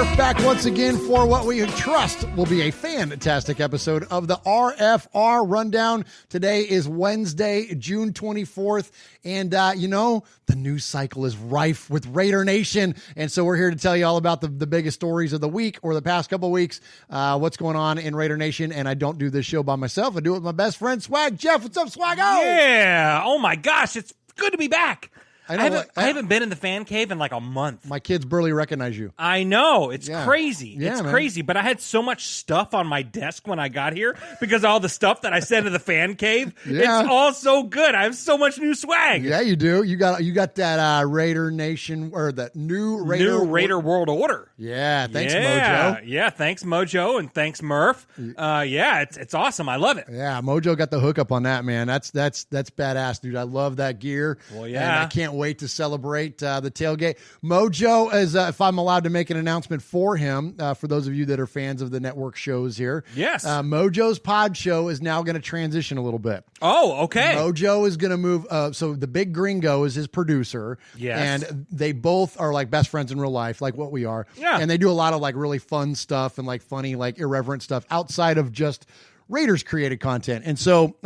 Murf back once again for what we trust will be a fantastic episode of the RFR Rundown. Today is Wednesday, June 24th, and the news cycle is rife with Raider Nation, and so we're here to tell you all about the biggest stories of the week or the past couple weeks, what's going on in Raider Nation. And I don't do this show by myself. I do it with my best friend, Swag Jeff. What's up, Swaggo? Yeah. Oh, my gosh. It's good to be back. I haven't been in the fan cave in like a month. My kids barely recognize you. I know. It's crazy. Yeah, it's man. crazy. But I had so much stuff on my desk when I got here because of all the stuff that I sent to the fan cave. Yeah. It's all so good. I have so much new swag. Yeah, you do. You got that Raider Nation, or that new Raider World Order. Yeah, thanks, Mojo. Yeah, thanks, Mojo, and thanks, Murf. It's awesome. I love it. Yeah, Mojo got the hookup on that, man. That's badass, dude. I love that gear. Well, yeah. And I can't wait to celebrate the tailgate. Mojo is, if I'm allowed to make an announcement for him, for those of you that are fans of the network shows here. Yes. Mojo's pod show is now going to transition a little bit. Oh, okay. Mojo is going to move. So the Big Gringo is his producer. Yes. And they both are like best friends in real life, like what we are. Yeah. And they do a lot of like really fun stuff and like funny, like irreverent stuff outside of just Raiders created content. And so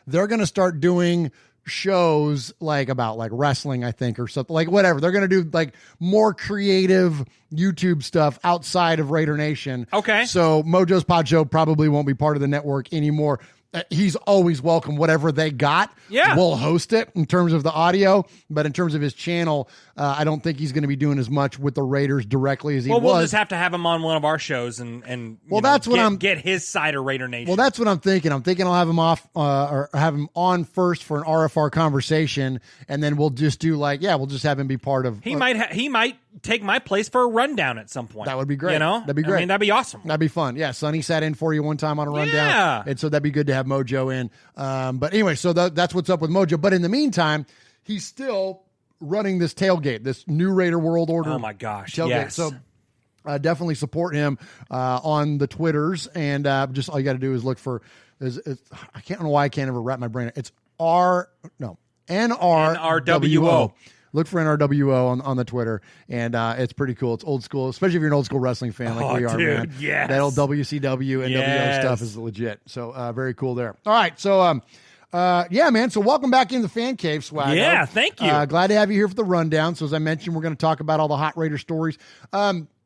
they're going to start doing shows like about like wrestling, I think, or something, like whatever. They're going to do like more creative YouTube stuff outside of Raider Nation. Okay. So Mojo's pod show probably won't be part of the network anymore. He's always welcome. Whatever they got, we'll host it in terms of the audio. But in terms of his channel, I don't think he's going to be doing as much with the Raiders directly as he was. Well, we'll just have to have him on one of our shows and get his side of Raider Nation. Well, that's what I'm thinking. I'm thinking I'll have him off or have him on first for an RFR conversation, and then we'll just do we'll just have him be part of. He might take my place for a rundown at some point. That would be great. That'd be great. I mean, that'd be awesome. That'd be fun. Yeah, Sonny sat in for you one time on a rundown. Yeah. And so that'd be good to have Mojo in. But anyway, so that's what's up with Mojo. But in the meantime, he's still running this tailgate, this new Raider World Order. Oh my gosh. Tailgate. Yes. So definitely support him on the Twitters, and just all you got to do is look for. I don't know why I can't ever wrap my brain. It's NRWO. Look for NRWO on the Twitter, and it's pretty cool. It's old school, especially if you're an old school wrestling fan like we are, dude, man. yes. That old WCW and WO stuff is legit. So very cool there. All right, so man. So welcome back in the fan cave, Swag. Yeah, thank you. Glad to have you here for the rundown. So as I mentioned, we're going to talk about all the hot Raider stories.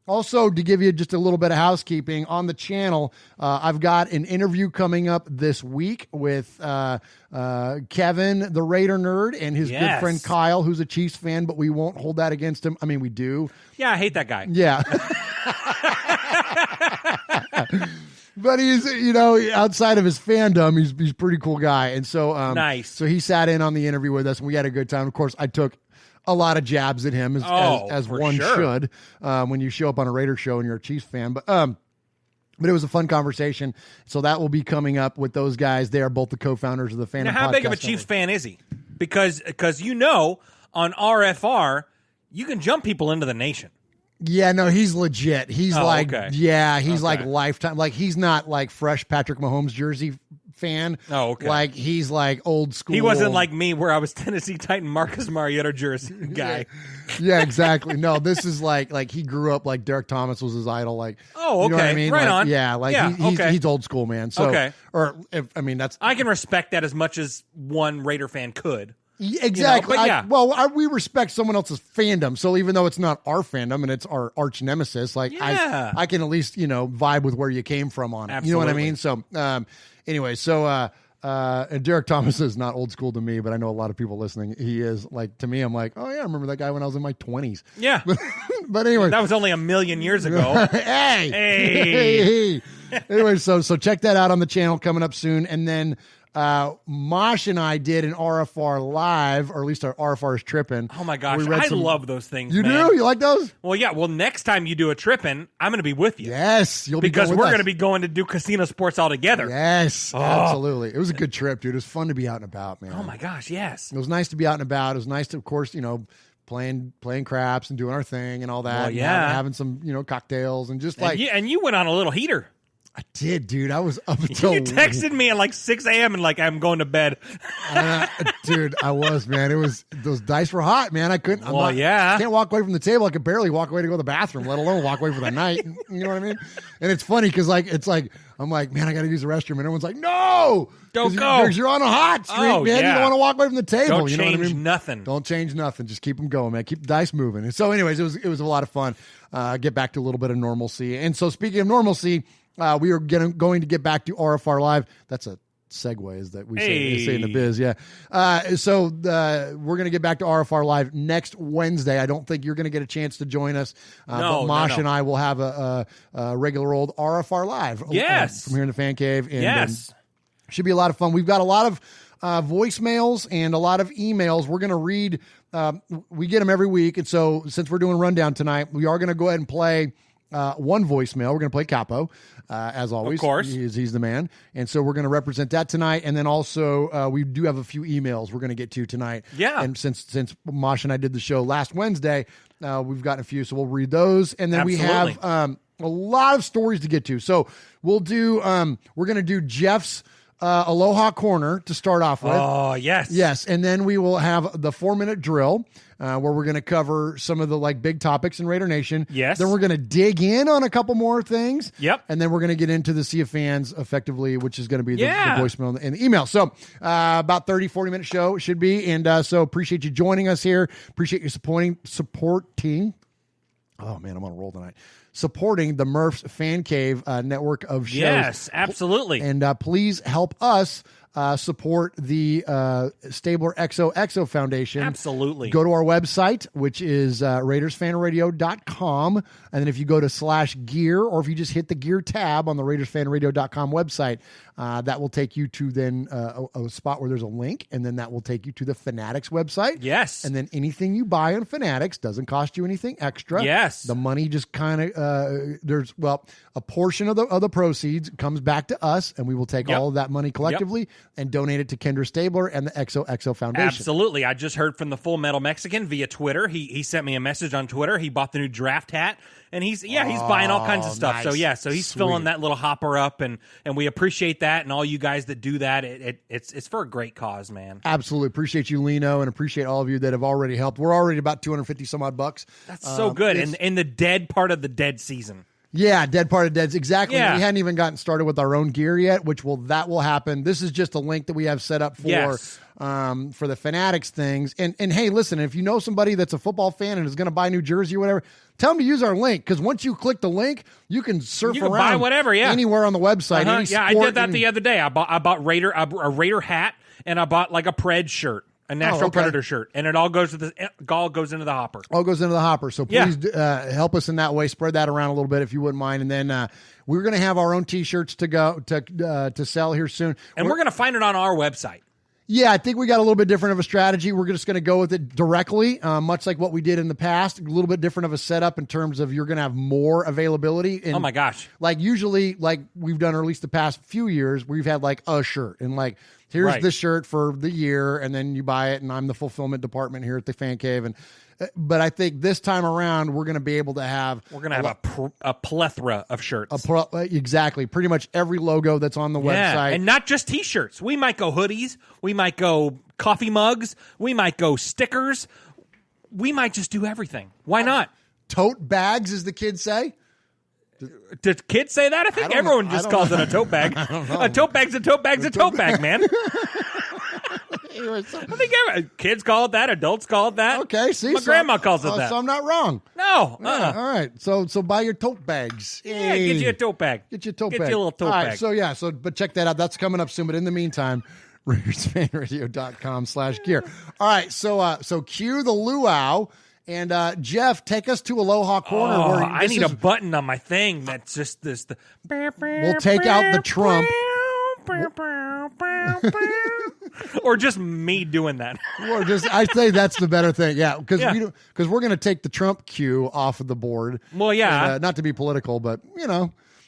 Also, to give you just a little bit of housekeeping on the channel, I've got an interview coming up this week with Kevin, the Raider nerd, and his good friend Kyle, who's a Chiefs fan, but we won't hold that against him. I mean, we do. Yeah, I hate that guy. Yeah. But he's, outside of his fandom, he's a pretty cool guy. And so, nice. So he sat in on the interview with us, and we had a good time. Of course, I took a lot of jabs at him as one should when you show up on a Raider show and you're a Chiefs fan. But it was a fun conversation. So that will be coming up with those guys. They are both the co-founders of the Fan. Now, how big of a Chiefs fan is he? Because on RFR, you can jump people into the nation. Yeah, no, he's legit. He's like okay. lifetime. Like he's not like fresh Patrick Mahomes jersey fan. Oh, okay. Like he's like old school. He wasn't like me where I was Tennessee Titan Marcus Mariota jersey guy. Yeah, exactly. No, this is like he grew up like Derek Thomas was his idol. Like, oh, okay, you know what I mean? Right like, on. Yeah, he's old school, man. So, okay. That's I can respect that as much as one Raider fan could. Exactly. But we respect someone else's fandom. So even though it's not our fandom and it's our arch nemesis, I can at least vibe with where you came from on it. Absolutely. You know what I mean? So anyway, and Derek Thomas is not old school to me, but I know a lot of people listening. He is. Like, to me, I'm like, oh yeah, I remember that guy when I was in my 20s. Yeah. But anyway, that was only a million years ago. Hey. Anyway, so check that out on the channel coming up soon, and then. Mosh and I did an RFR live, or at least our RFR is tripping. Oh my gosh, I love those things. You man. do? You like those? Well, yeah. Well, next time you do a tripping, I'm going to be with you. Yes, you'll because we're going to be going to do casino sports all together. Yes, absolutely. It was a good trip, dude. It was fun to be out and about, man. Oh my gosh, yes. It was nice to be out and about. It was nice to, of course, playing craps and doing our thing and all that. Well, yeah, having some cocktails and just and you went on a little heater. I did, dude. I was up until You texted me at like 6 a.m. and like, I'm going to bed. Dude, I was, man. It was, those dice were hot, man. I couldn't. Yeah. I can't walk away from the table. I could barely walk away to go to the bathroom, let alone walk away for the night. You know what I mean? And it's funny because I'm like, man, I got to use the restroom. And everyone's like, no, don't go. Because you're on a hot streak, man. Yeah. You don't want to walk away from the table. Don't you know change what I mean? nothing. Don't change nothing. Just keep them going, man. Keep the dice moving. And so, anyways, it was a lot of fun. Get back to a little bit of normalcy. And so, speaking of normalcy, we are going to get back to RFR Live. That's a segue, is that we say in the biz. Yeah. So we're going to get back to RFR Live next Wednesday. I don't think you're going to get a chance to join us. But Mosh and I will have a regular old RFR Live. Yes. From here in the fan cave. And, yes. Should be a lot of fun. We've got a lot of voicemails and a lot of emails. We're going to read. We get them every week. And so since we're doing Rundown tonight, we are going to go ahead and play one voicemail. We're going to play CAPO, as always. Of course. He's the man. And so we're going to represent that tonight. And then also we do have a few emails we're going to get to tonight. Yeah. And since Mosh and I did the show last Wednesday, we've gotten a few. So we'll read those. And then Absolutely. we have a lot of stories to get to. So we'll do, we're going to do Jeff's Aloha Corner to start off with. Oh, yes. Yes. And then we will have the 4-minute drill where we're going to cover some of the like big topics in Raider Nation. Yes. Then we're going to dig in on a couple more things. Yep. And then we're going to get into the Sea of Fans effectively, which is going to be the Yeah. voicemail and the email. So about 30, 40-minute show it should be. And so appreciate you joining us here. Appreciate you supporting. Oh, man, I'm on a roll tonight. Supporting the Murf's Fan Cave network of shows. Yes, absolutely. And please help us support the Stabler XOXO Foundation. Absolutely. Go to our website, which is RaidersFanRadio.com. And then if you go to /gear, or if you just hit the gear tab on the RaidersFanRadio.com website, that will take you to then a spot where there's a link, and then that will take you to the Fanatics website. Yes. And then anything you buy on Fanatics doesn't cost you anything extra. Yes. The money just kind of a portion of the proceeds comes back to us, and we will take all of that money collectively and donate it to Kendra Stabler and the XOXO Foundation. Absolutely. I just heard from the Full Metal Mexican via Twitter. He sent me a message on Twitter. He bought the new draft hat, and he's buying all kinds of stuff. Nice. So he's Sweet. filling that little hopper up, and we appreciate that, and all you guys that do that. It's for a great cause, man. Absolutely. Appreciate you, Lino, and appreciate all of you that have already helped. We're already about 250 some odd bucks. That's so good. In the dead part of the dead season. Yeah, dead part of deads. Exactly. Yeah. We hadn't even gotten started with our own gear yet, that will happen. This is just a link that we have set up for the Fanatics things. And hey, listen, if you know somebody that's a football fan and is going to buy a new jersey or whatever, tell them to use our link, because once you click the link, you can surf around buy whatever, anywhere on the website. Yeah, I did that the other day. I bought a Raider hat, and I bought like a Pred shirt. A Nashville Predator shirt, and it all goes into the hopper. All goes into the hopper. So please help us in that way. Spread that around a little bit if you wouldn't mind. And then we're going to have our own T-shirts to go to sell here soon. And we're going to find it on our website. Yeah, I think we got a little bit different of a strategy. We're just going to go with it directly, much like what we did in the past. A little bit different of a setup in terms of you're going to have more availability. And oh my gosh! Like usually, like we've done, or at least the past few years, we've had like a shirt and like here's the shirt for the year, and then you buy it, and I'm the fulfillment department here at the Fan Cave. And but I think this time around we're going to be able to have a plethora of shirts. Exactly, pretty much every logo that's on the website, and not just T-shirts. We might go hoodies. We might go coffee mugs. We might go stickers. We might just do everything. Why not? Tote bags, as the kids say. Did kids say that? I think everyone just calls it a tote bag. A tote bag's a tote bag's a tote bag, man. I think kids call it that. Adults call it that. Okay, see, my grandma calls it that. So I'm not wrong. No. Yeah, all right. So buy your tote bags. Yeah, get you a tote bag. Get you a tote bag. Get you a little tote bag. But check that out. That's coming up soon. But in the meantime, RaidersFanRadio.com/gear. All right. So cue the luau. And Jeff, take us to Aloha Corner. I need a button on my thing that's just this. We'll take out the Trump. Or just me doing that. Or just, I say that's the better thing. Yeah, because we're going to take the Trump cue off of the board. Well, yeah. And, not to be political, but,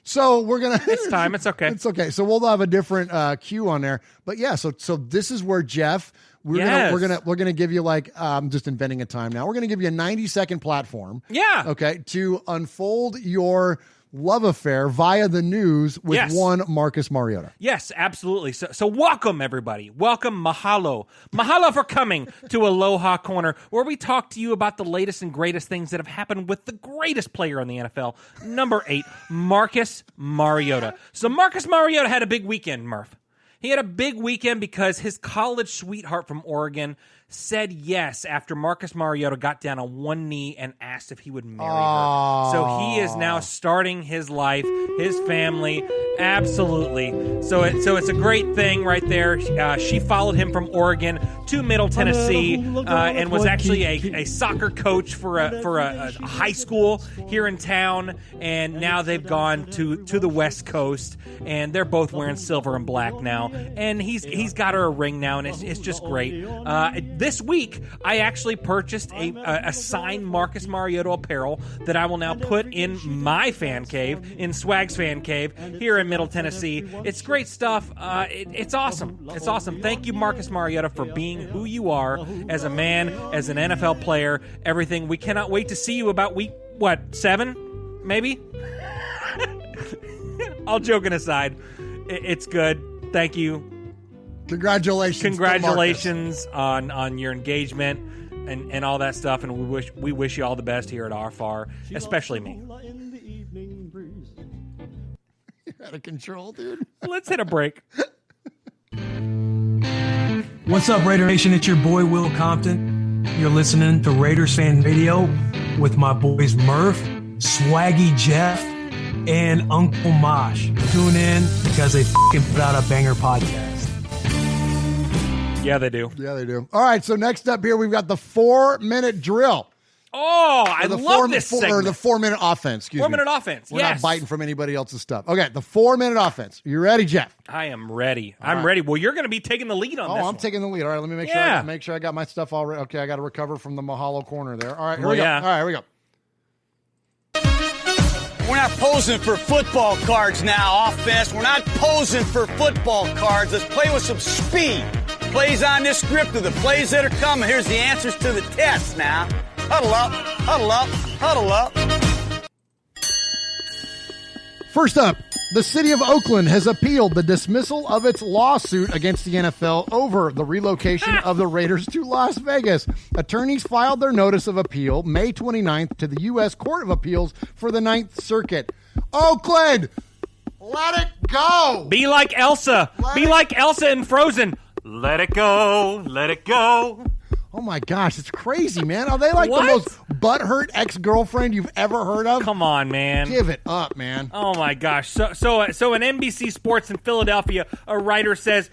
So we're going to. It's time. It's okay. It's okay. So we'll have a different cue on there. But yeah, so this is where Jeff. We're gonna give you like I'm just inventing a time now. We're gonna give you a 90-second platform. Yeah. Okay. To unfold your love affair via the news with one Marcus Mariota. Yes, absolutely. So welcome, everybody. Welcome, mahalo. Mahalo for coming to Aloha Corner, where we talk to you about the latest and greatest things that have happened with the greatest player in the NFL, number 8, Marcus Mariota. So Marcus Mariota had a big weekend, Murph. He had a big weekend because his college sweetheart from Oregon said yes after Marcus Mariota got down on one knee and asked if he would marry her. So he is now starting his life, his family. Absolutely. So it's a great thing right there. She followed him from Oregon to Middle Tennessee and was actually a soccer coach for a high school here in town. And now they've gone to the West Coast, and they're both wearing silver and black now. And he's got her a ring now, and it's just great. This week, I actually purchased a signed Marcus Mariota apparel that I will now put in my fan cave, in Swag's fan cave, here in Middle Tennessee. It's great stuff. It's awesome. It's awesome. Thank you, Marcus Mariota, for being who you are as a man, as an NFL player, everything. We cannot wait to see you about week, 7, maybe? All joking aside, it's good. Thank you. Congratulations on your engagement and all that stuff, and we wish you all the best here at RFR, especially me. You're out of control, dude. Let's hit a break. What's up, Raider Nation? It's your boy Will Compton. You're listening to Raiders Fan Radio with my boys Murf, Swaggy Jeff, and Uncle Mosh. Tune in because they fucking put out a banger podcast. Yeah, they do. Yeah, they do. All right, so next up here, we've got the 4-minute drill. Oh, I love this segment. Or the 4-minute offense, excuse me. 4-minute offense, We're not biting from anybody else's stuff. Okay, the 4-minute offense. You ready, Jeff? I am ready. I'm ready. Well, you're going to be taking the lead on this I'm taking the lead. All right, let me make sure I got my stuff all right. Okay, I got to recover from the Mahalo corner there. All right, here we go. All right, here we go. We're not posing for football cards now, offense. We're not posing for football cards. Let's play with some speed. Plays on this script are the plays that are coming. Here's the answers to the tests now. Huddle up, huddle up, huddle up. First up, the city of Oakland has appealed the dismissal of its lawsuit against the NFL over the relocation of the Raiders to Las Vegas. Attorneys filed their notice of appeal May 29th to the U.S. Court of Appeals for the 9th Circuit. Oakland, let it go. Be like Elsa. Be like Elsa in Frozen. Let it go. Let it go. Oh, my gosh. It's crazy, man. Are they like the most butthurt ex-girlfriend you've ever heard of? Come on, man. Give it up, man. Oh, my gosh. So in NBC Sports in Philadelphia, a writer says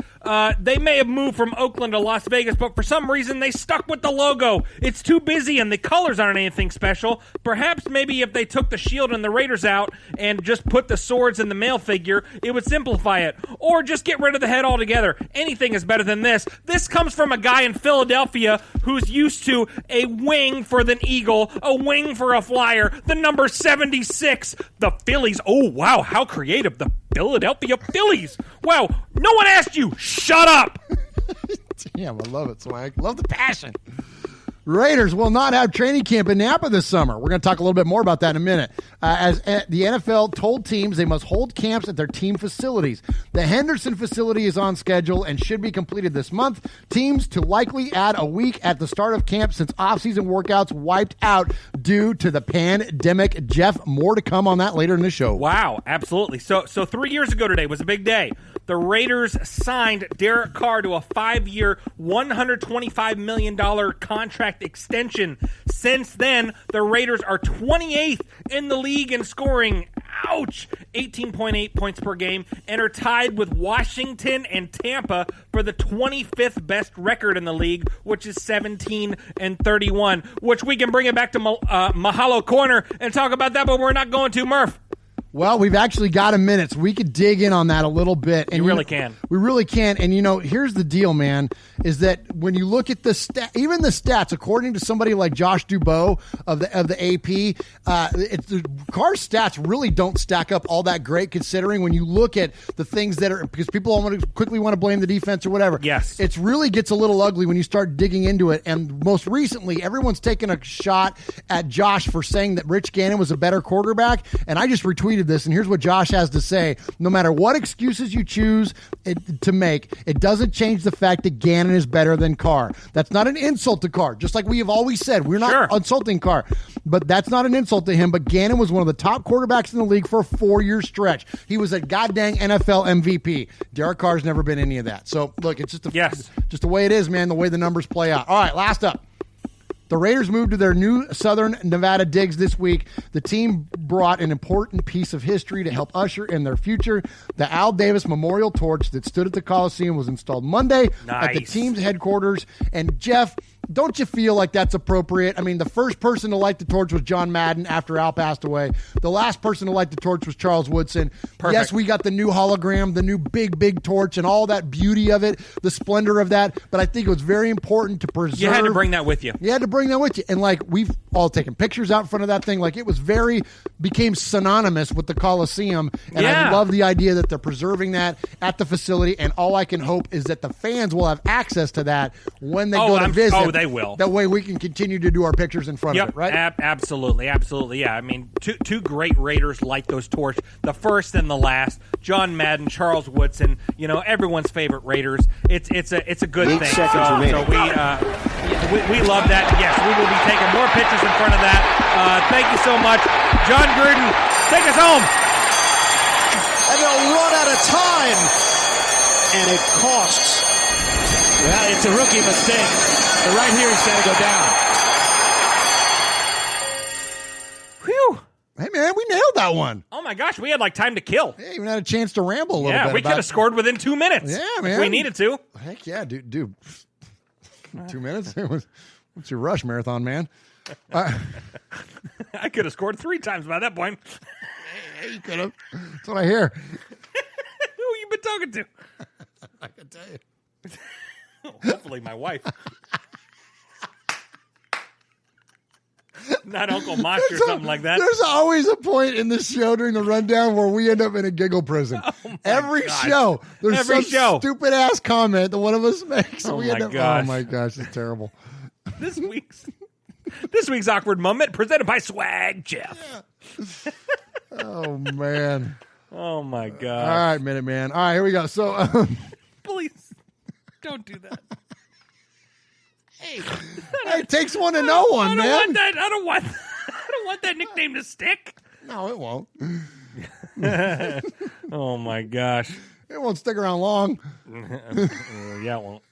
they may have moved from Oakland to Las Vegas, but for some reason they stuck with the logo. It's too busy and the colors aren't anything special. Perhaps maybe if they took the shield and the Raiders out and just put the swords in the male figure, it would simplify it. Or just get rid of the head altogether. Anything is better than this. This comes from a guy in Philadelphia who's used to a wing for the eagle, a wing for a flyer, the number 76, the Phillies. Oh, wow, how creative. The Philadelphia Phillies. Wow, no one asked you. Shut up. Damn, I love it, Swag. Love the passion. Raiders will not have training camp in Napa this summer. We're going to talk a little bit more about that in a minute. As the NFL told teams they must hold camps at their team facilities. The Henderson facility is on schedule and should be completed this month. Teams to likely add a week at the start of camp since off-season workouts wiped out due to the pandemic. Jeff, more to come on that later in the show. Wow, absolutely. So 3 years ago today was a big day. The Raiders signed Derek Carr to a 5-year, $125 million contract extension. Since then, the Raiders are 28th in the league in scoring. Ouch! 18.8 points per game, and are tied with Washington and Tampa for the 25th best record in the league, which is 17-31, which we can bring it back to Mahalo Corner and talk about that, but we're not going to, Murph. Well, we've actually got a minute, so we could dig in on that a little bit. And you really can. We really can. And, here's the deal, man, is that when you look at even the stats, according to somebody like Josh Dubois of the AP, Carr's stats really don't stack up all that great considering when you look at the things that are, because people want to blame the defense or whatever. Yes. It really gets a little ugly when you start digging into it. And most recently, everyone's taken a shot at Josh for saying that Rich Gannon was a better quarterback. And I just retweeted tweeted this, and here's what Josh has to say. No matter what excuses you choose to make, it doesn't change the fact that Gannon is better than Carr. That's not an insult to Carr, just like we have always said. We're not insulting Carr, but that's not an insult to him. But Gannon was one of the top quarterbacks in the league for a 4-year stretch. He was a goddamn NFL MVP. Derek Carr's never been any of that. So, look, it's just the way it is, man, the way the numbers play out. All right, last up. The Raiders moved to their new Southern Nevada digs this week. The team brought an important piece of history to help usher in their future. The Al Davis Memorial Torch that stood at the Coliseum was installed Monday at the team's headquarters. And, Jeff, don't you feel like that's appropriate? I mean, the first person to light the torch was John Madden after Al passed away. The last person to light the torch was Charles Woodson. Perfect. Yes, we got the new hologram, the new big torch, and all that beauty of it, the splendor of that. But I think it was very important to preserve. You had to bring that with you. You had to bring that with you. And, like, we've all taken pictures out in front of that thing. Like, it was became synonymous with the Coliseum. And I love the idea that they're preserving that at the facility. And all I can hope is that the fans will have access to that when they go to visit. Oh, they will. That way we can continue to do our pictures in front of it, right? Absolutely. Yeah. I mean, two great Raiders light those torch. The first and the last. John Madden, Charles Woodson. You know, everyone's favorite Raiders. It's a good thing. So we love that. Yes, we will be taking more pictures in front of that. Thank you so much, John Gruden. Take us home. And they'll run out of time, and it costs. Well, it's a rookie mistake. But right here, he's got to go down. Whew. Hey, man, we nailed that one. Oh, my gosh. We had, like, time to kill. Yeah, even had a chance to ramble a little bit. Yeah, we could have scored within 2 minutes. Yeah, man. If we needed to. Heck yeah, dude. 2 minutes? What's your rush, marathon man? I could have scored 3 times by that point. Yeah, you could have. That's what I hear. Who you been talking to? I can tell you. Hopefully my wife. Not Uncle Mosh or something like that. There's always a point in this show during the rundown where we end up in a giggle prison. Every show, there's some stupid ass comment that one of us makes. Oh my gosh, it's terrible. This week's awkward moment presented by Swag Jeff. Yeah. Oh man. Oh my god. All right, Minute Man. All right, here we go. So please don't do that. Hey, it takes one to know one, man. I don't want that nickname to stick. No, it won't. Oh my gosh. It won't stick around long. Yeah, it won't.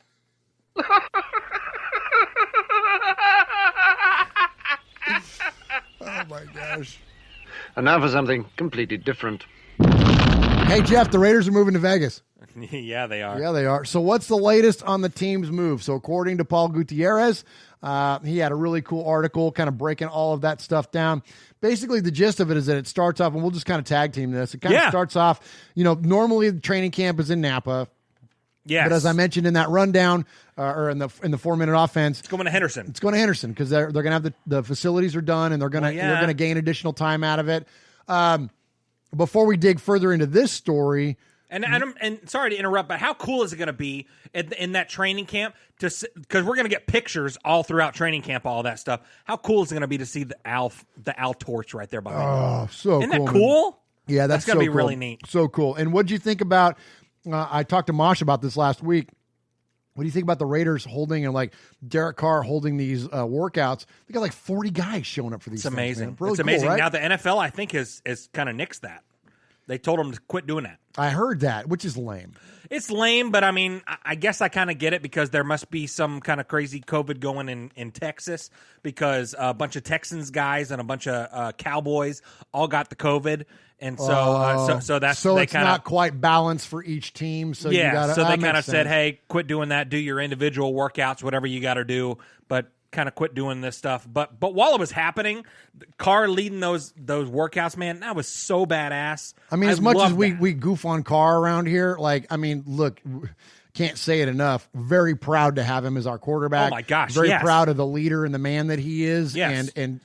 Oh my gosh. And now for something completely different. Hey, Jeff, the Raiders are moving to Vegas. Yeah, they are. Yeah, they are. So what's the latest on the team's move? So according to Paul Gutierrez, he had a really cool article kind of breaking all of that stuff down. Basically, the gist of it is that it starts off, and we'll just kind of tag team this. It kind of starts off, normally the training camp is in Napa. Yes. But as I mentioned in that rundown, or in the 4-minute offense, it's going to Henderson. It's going to Henderson because they're going to have the facilities are done, and they're going to gain additional time out of it. Before we dig further into this story. And sorry to interrupt, but how cool is it going to be in that training camp because we're going to get pictures all throughout training camp, all that stuff. How cool is it going to be to see the Al torch right there behind you? Oh, so Isn't cool. that cool? Man. Yeah, that's going to be cool. really neat. So cool. And what'd you think about? I talked to Mosh about this last week. What do you think about the Raiders holding and like Derek Carr holding these workouts? They got like 40 guys showing up for these. It's things, amazing. Really it's amazing. Cool, right? Now the NFL, I think, has kind of nixed that. They told them to quit doing that. I heard that, which is lame. It's lame, but I mean, I guess I kind of get it because there must be some kind of crazy COVID going in Texas because a bunch of Texans guys and a bunch of Cowboys all got the COVID. And so that's so they it's kinda, not quite balanced for each team. So yeah, you gotta, so they kind of said, "Hey, quit doing that. Do your individual workouts, whatever you got to do, but kind of quit doing this stuff." But while it was happening, Carr leading those workouts, man, that was so badass. I mean, as much as we goof on Carr around here, like, I mean, look, can't say it enough. Very proud to have him as our quarterback. Oh my gosh, very proud of the leader and the man that he is. Yes. And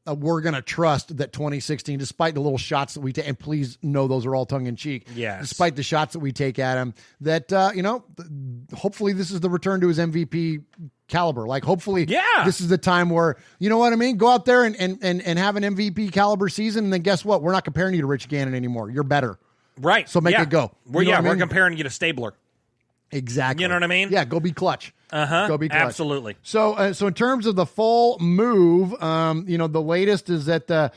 we're going to trust that 2016, despite the little shots that we take, and please know those are all tongue-in-cheek, yes. Despite the shots that we take at him, that, hopefully this is the return to his MVP caliber. Like, hopefully, Yeah. this is the time where, you know what I mean? Go out there and have an MVP caliber season, and then guess what? We're not comparing you to Rich Gannon anymore. You're better. Right. So make it go. Well, You know what I we're mean? comparing you to Stabler. Exactly. You know what I mean? Yeah, go be clutch. Go be clutch. Absolutely. So, so in terms of the full move, the latest is that the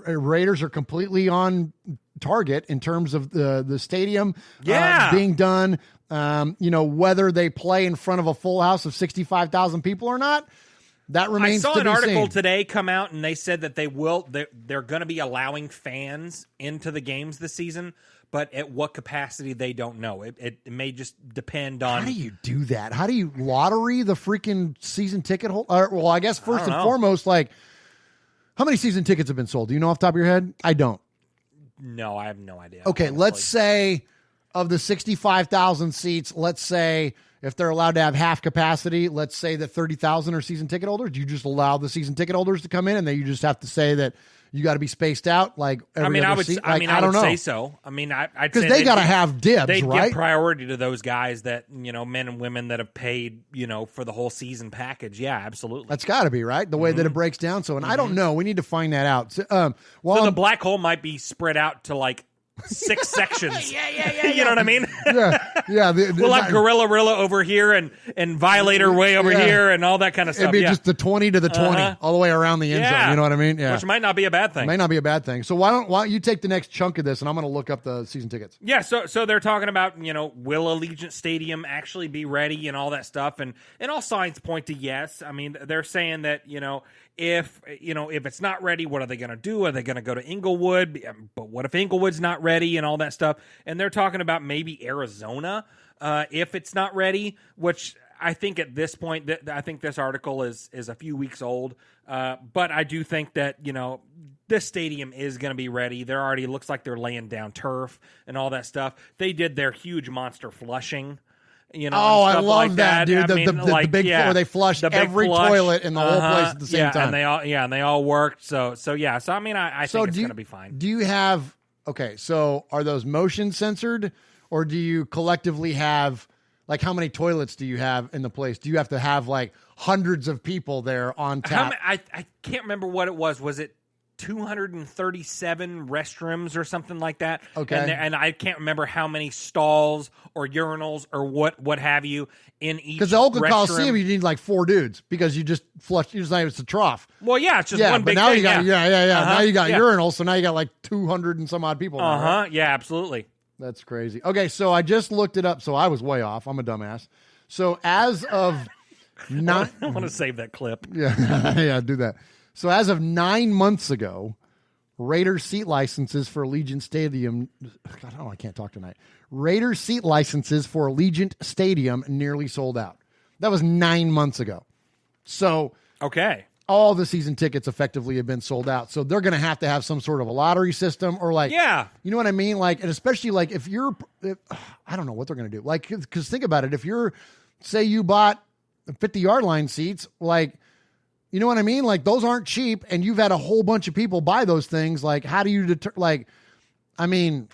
Raiders are completely on target in terms of the stadium being done. Whether they play in front of a full house of 65,000 people or not, that remains to be seen. I saw an article today come out, and they said that they're going to be allowing fans into the games this season, but at what capacity they don't know. It may just depend on. How do you do that? How do you lottery the freaking season ticket holder? Well, I guess first and foremost, like, how many season tickets have been sold? Do you know off the top of your head? I don't. No, I have no idea. Okay, honestly. let's say of the 65,000 seats, let's say if they're allowed to have half capacity, let's say that 30,000 are season ticket holders. Do you just allow the season ticket holders to come in, and then you just have to say that you got to be spaced out? Like, every other seat? I don't know. say so. I mean, I'd because say they got to have dibs, they right? give priority to those guys that, men and women that have paid, for the whole season package. Yeah, absolutely. That's got to be right. The way that it breaks down. So, and I don't know. We need to find that out. So, so the black hole might be spread out to like 6 sections. yeah. You know what I mean? Yeah. We'll have Gorilla over here and Violator way over here and all that kind of stuff. It'd be just the 20 to the 20 all the way around the end zone. You know what I mean? Yeah. Which might not be a bad thing. May not be a bad thing. So why don't you take the next chunk of this, and I'm going to look up the season tickets. Yeah, so they're talking about, will Allegiant Stadium actually be ready and all that stuff, and all signs point to yes. I mean, they're saying that, if it's not ready, what are they going to do? Are they going to go to Inglewood? But what if Inglewood's not ready and all that stuff? And they're talking about maybe Arizona if it's not ready, which I think at this point, I think this article is a few weeks old. But I do think that, this stadium is going to be ready. They're already, looks like they're laying down turf and all that stuff. They did their huge monster flushing. I love like that, dude. I mean, the big floor, they flushed every toilet in the whole place at the same time. And they all worked. So I mean, I think it's going to be fine. Do you have so are those motion censored, or do you collectively have, like, how many toilets do you have in the place? Do you have to have like hundreds of people there on tap? I can't remember what it was. Was it 237 restrooms or something like that? Okay. And I can't remember how many stalls or urinals or what have you in each. Because the Oakland restroom. Coliseum, you need like 4 dudes because you just flush. You just like it's a trough. Well, yeah, it's just one big but now thing. you got now you got yeah. urinals, so now you got like 200 and some odd people. Right? Yeah, absolutely. That's crazy. Okay, so I just looked it up, so I was way off. I'm a dumbass. So as of I want to save that clip. Yeah, do that. So as of 9 months ago, Raiders seat licenses for Allegiant Stadium. God, I can't talk tonight. Raiders seat licenses for Allegiant Stadium nearly sold out. That was 9 months ago. So okay, all the season tickets effectively have been sold out. So they're going to have some sort of a lottery system, or like, you know what I mean? Like, and especially like if I don't know what they're going to do. Like, because think about it. If say you bought 50-yard line seats, like, you know what I mean? Like, those aren't cheap, and you've had a whole bunch of people buy those things. Like, how do you deter? Like, I mean,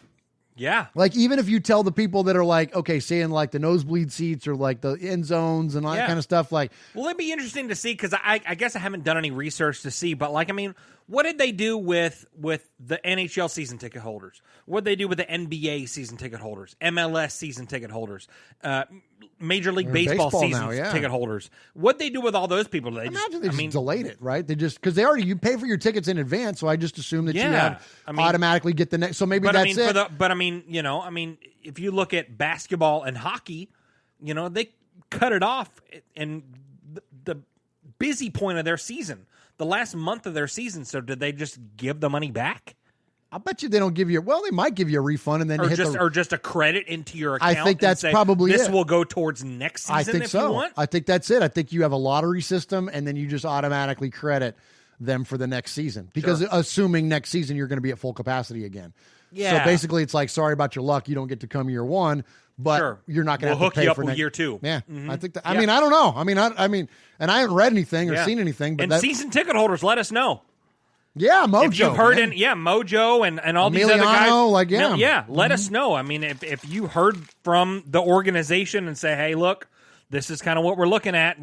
yeah. Like, even if you tell the people that are like, okay, say in like the nosebleed seats or like the end zones and all that kind of stuff, like, well, it'd be interesting to see, because I guess I haven't done any research to see, but like, I mean, what did they do with the NHL season ticket holders? What did they do with the NBA season ticket holders, MLS season ticket holders, Major League Baseball season ticket holders? What they do with all those people? They just delayed it, right? They just, because you pay for your tickets in advance, so I just assume that you automatically get the next. So maybe that's it. But I mean, if you look at basketball and hockey, they cut it off in the busy point of their season, the last month of their season. So did they just give the money back? I bet you they don't give you. Well, they might give you a refund and then or just a credit into your account. I think that's probably this it. will go towards next season. I think you want. I think that's it. I think you have a lottery system, and then you just automatically credit them for the next season, because assuming next season you're going to be at full capacity again. Yeah. So basically, it's like, sorry about your luck, you don't get to come year one, but you're not going to have to pay hook for you up year 2. Yeah, I think that. I mean, I don't know. I mean, and I haven't read anything or seen anything. But season ticket holders, let us know. Yeah, Mojo. If you've heard Mojo and all these other guys, let us know. I mean, if you heard from the organization and say, hey, look, this is kind of what we're looking at.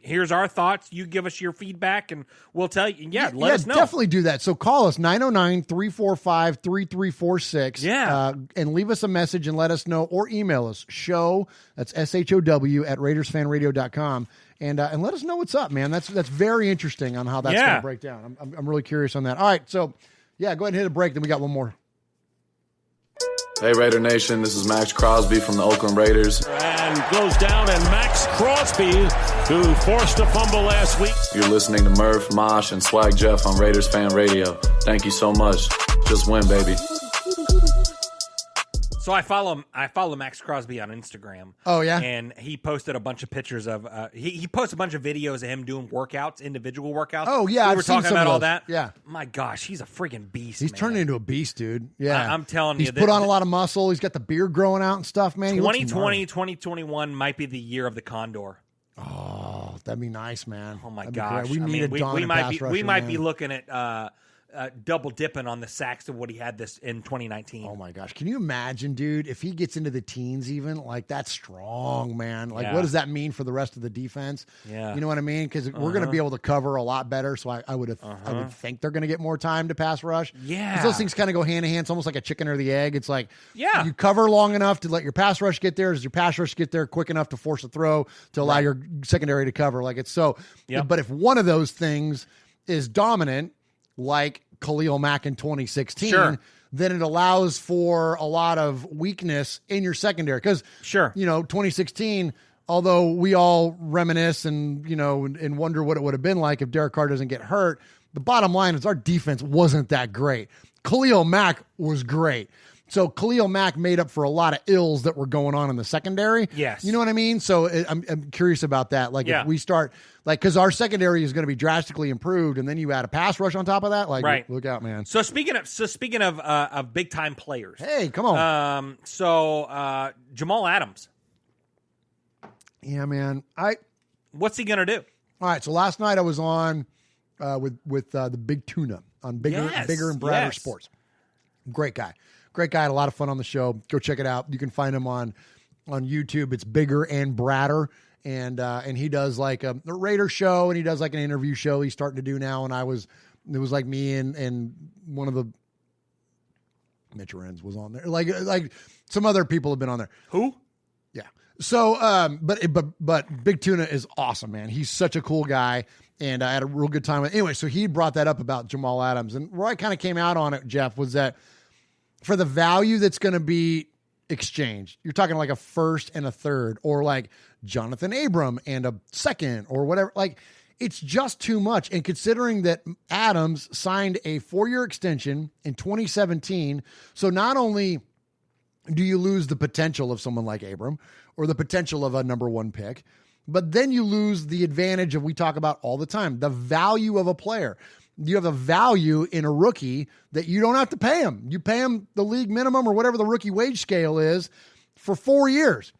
Here's our thoughts. You give us your feedback, and we'll tell you. Let us know. Definitely do that. So call us 909-345-3346. Yeah. And leave us a message and let us know, or email us that's SHOW at RaidersFanRadio.com. And let us know what's up, man. That's very interesting on how that's going to break down. I'm really curious on that. All right, so go ahead and hit a break. Then we got one more. Hey, Raider Nation, this is Max Crosby from the Oakland Raiders. And goes down, and Max Crosby, who forced a fumble last week. You're listening to Murf, Mosh, and Swag Jeff on Raiders Fan Radio. Thank you so much. Just win, baby. So I follow Max Crosby on Instagram. Oh, yeah? And he posted a bunch of pictures of he posted a bunch of videos of him doing workouts, individual workouts. Oh, yeah, we were I've seen talking some about of all those. that. Yeah. My gosh, he's a freaking beast. He's turning into a beast, dude. Yeah. I'm telling you. He's put on a lot of muscle. He's got the beard growing out and stuff, man. 2020, 2021 might be the year of the Condor. Oh, that'd be nice, man. Oh, my That'd be gosh. great. We need a dominant pass rusher, we might man. be looking at double dipping on the sacks of what he had this in 2019. Oh my gosh. Can you imagine, dude, if he gets into the teens even, like that's strong, man. Like Yeah. what does that mean for the rest of the defense? Yeah. You know what I mean? Because we're going to be able to cover a lot better. So I would think they're going to get more time to pass rush. Yeah. 'Cause those things kind of go hand in hand. It's almost like a chicken or the egg. It's like Yeah. you cover long enough to let your pass rush get there. Does your pass rush get there quick enough to force a throw to allow your secondary to cover? Like it's so. Yep. But if one of those things is dominant, like Khalil Mack in 2016, Sure. then it allows for a lot of weakness in your secondary. Because, Sure. 2016, although we all reminisce and, and wonder what it would have been like if Derek Carr doesn't get hurt, the bottom line is our defense wasn't that great. Khalil Mack was great. So Khalil Mack made up for a lot of ills that were going on in the secondary. Yes. You know what I mean? So I'm curious about that. Like if we start, because our secondary is going to be drastically improved, and then you add a pass rush on top of that, Right. look out, man. So speaking of big time players, Hey, come on. Jamal Adams, Yeah, man. what's he gonna do? All right. So last night I was on with the Big Tuna on Bigger and Bradder Sports. Great guy. Had a lot of fun on the show. Go check it out. You can find him on YouTube. It's Bigger and Bradder, and he does like a Raider show, and he does like an interview show he's starting to do now. And it was like me and one of the Mitch Renz was on there. Like some other people have been on there. Who? Yeah. So, but Big Tuna is awesome, man. He's such a cool guy, and I had a real good time with. Anyway, so he brought that up about Jamal Adams, and where I kind of came out on it, Jeff, was that for the value that's going to be exchanged, you're talking like a first and a third, or like Jonathan Abram and a second, or whatever. Like, it's just too much. And considering that Adams signed a 4-year extension in 2017, so not only do you lose the potential of someone like Abram or the potential of a number 1 pick, but then you lose the advantage of, we talk about all the time, the value of a player. You have a value in a rookie that you don't have to pay him. You pay him the league minimum or whatever the rookie wage scale is for 4 years.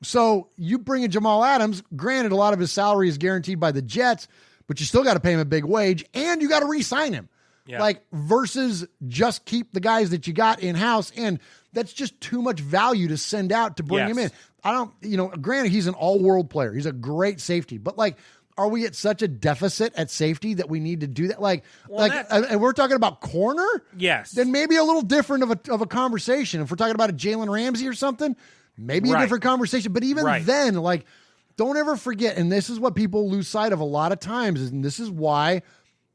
So you bring in Jamal Adams, granted a lot of his salary is guaranteed by the Jets, but you still got to pay him a big wage and you got to re-sign him. Yeah. Like versus just keep the guys that you got in-house, and that's just too much value to send out to bring him in. Granted he's an all-world player. He's a great safety, but like, are we at such a deficit at safety that we need to do that? And we're talking about corner? Yes. Then maybe a little different of a conversation. If we're talking about a Jalen Ramsey or something, maybe a different conversation. But even then, like, don't ever forget, and this is what people lose sight of a lot of times, and this is why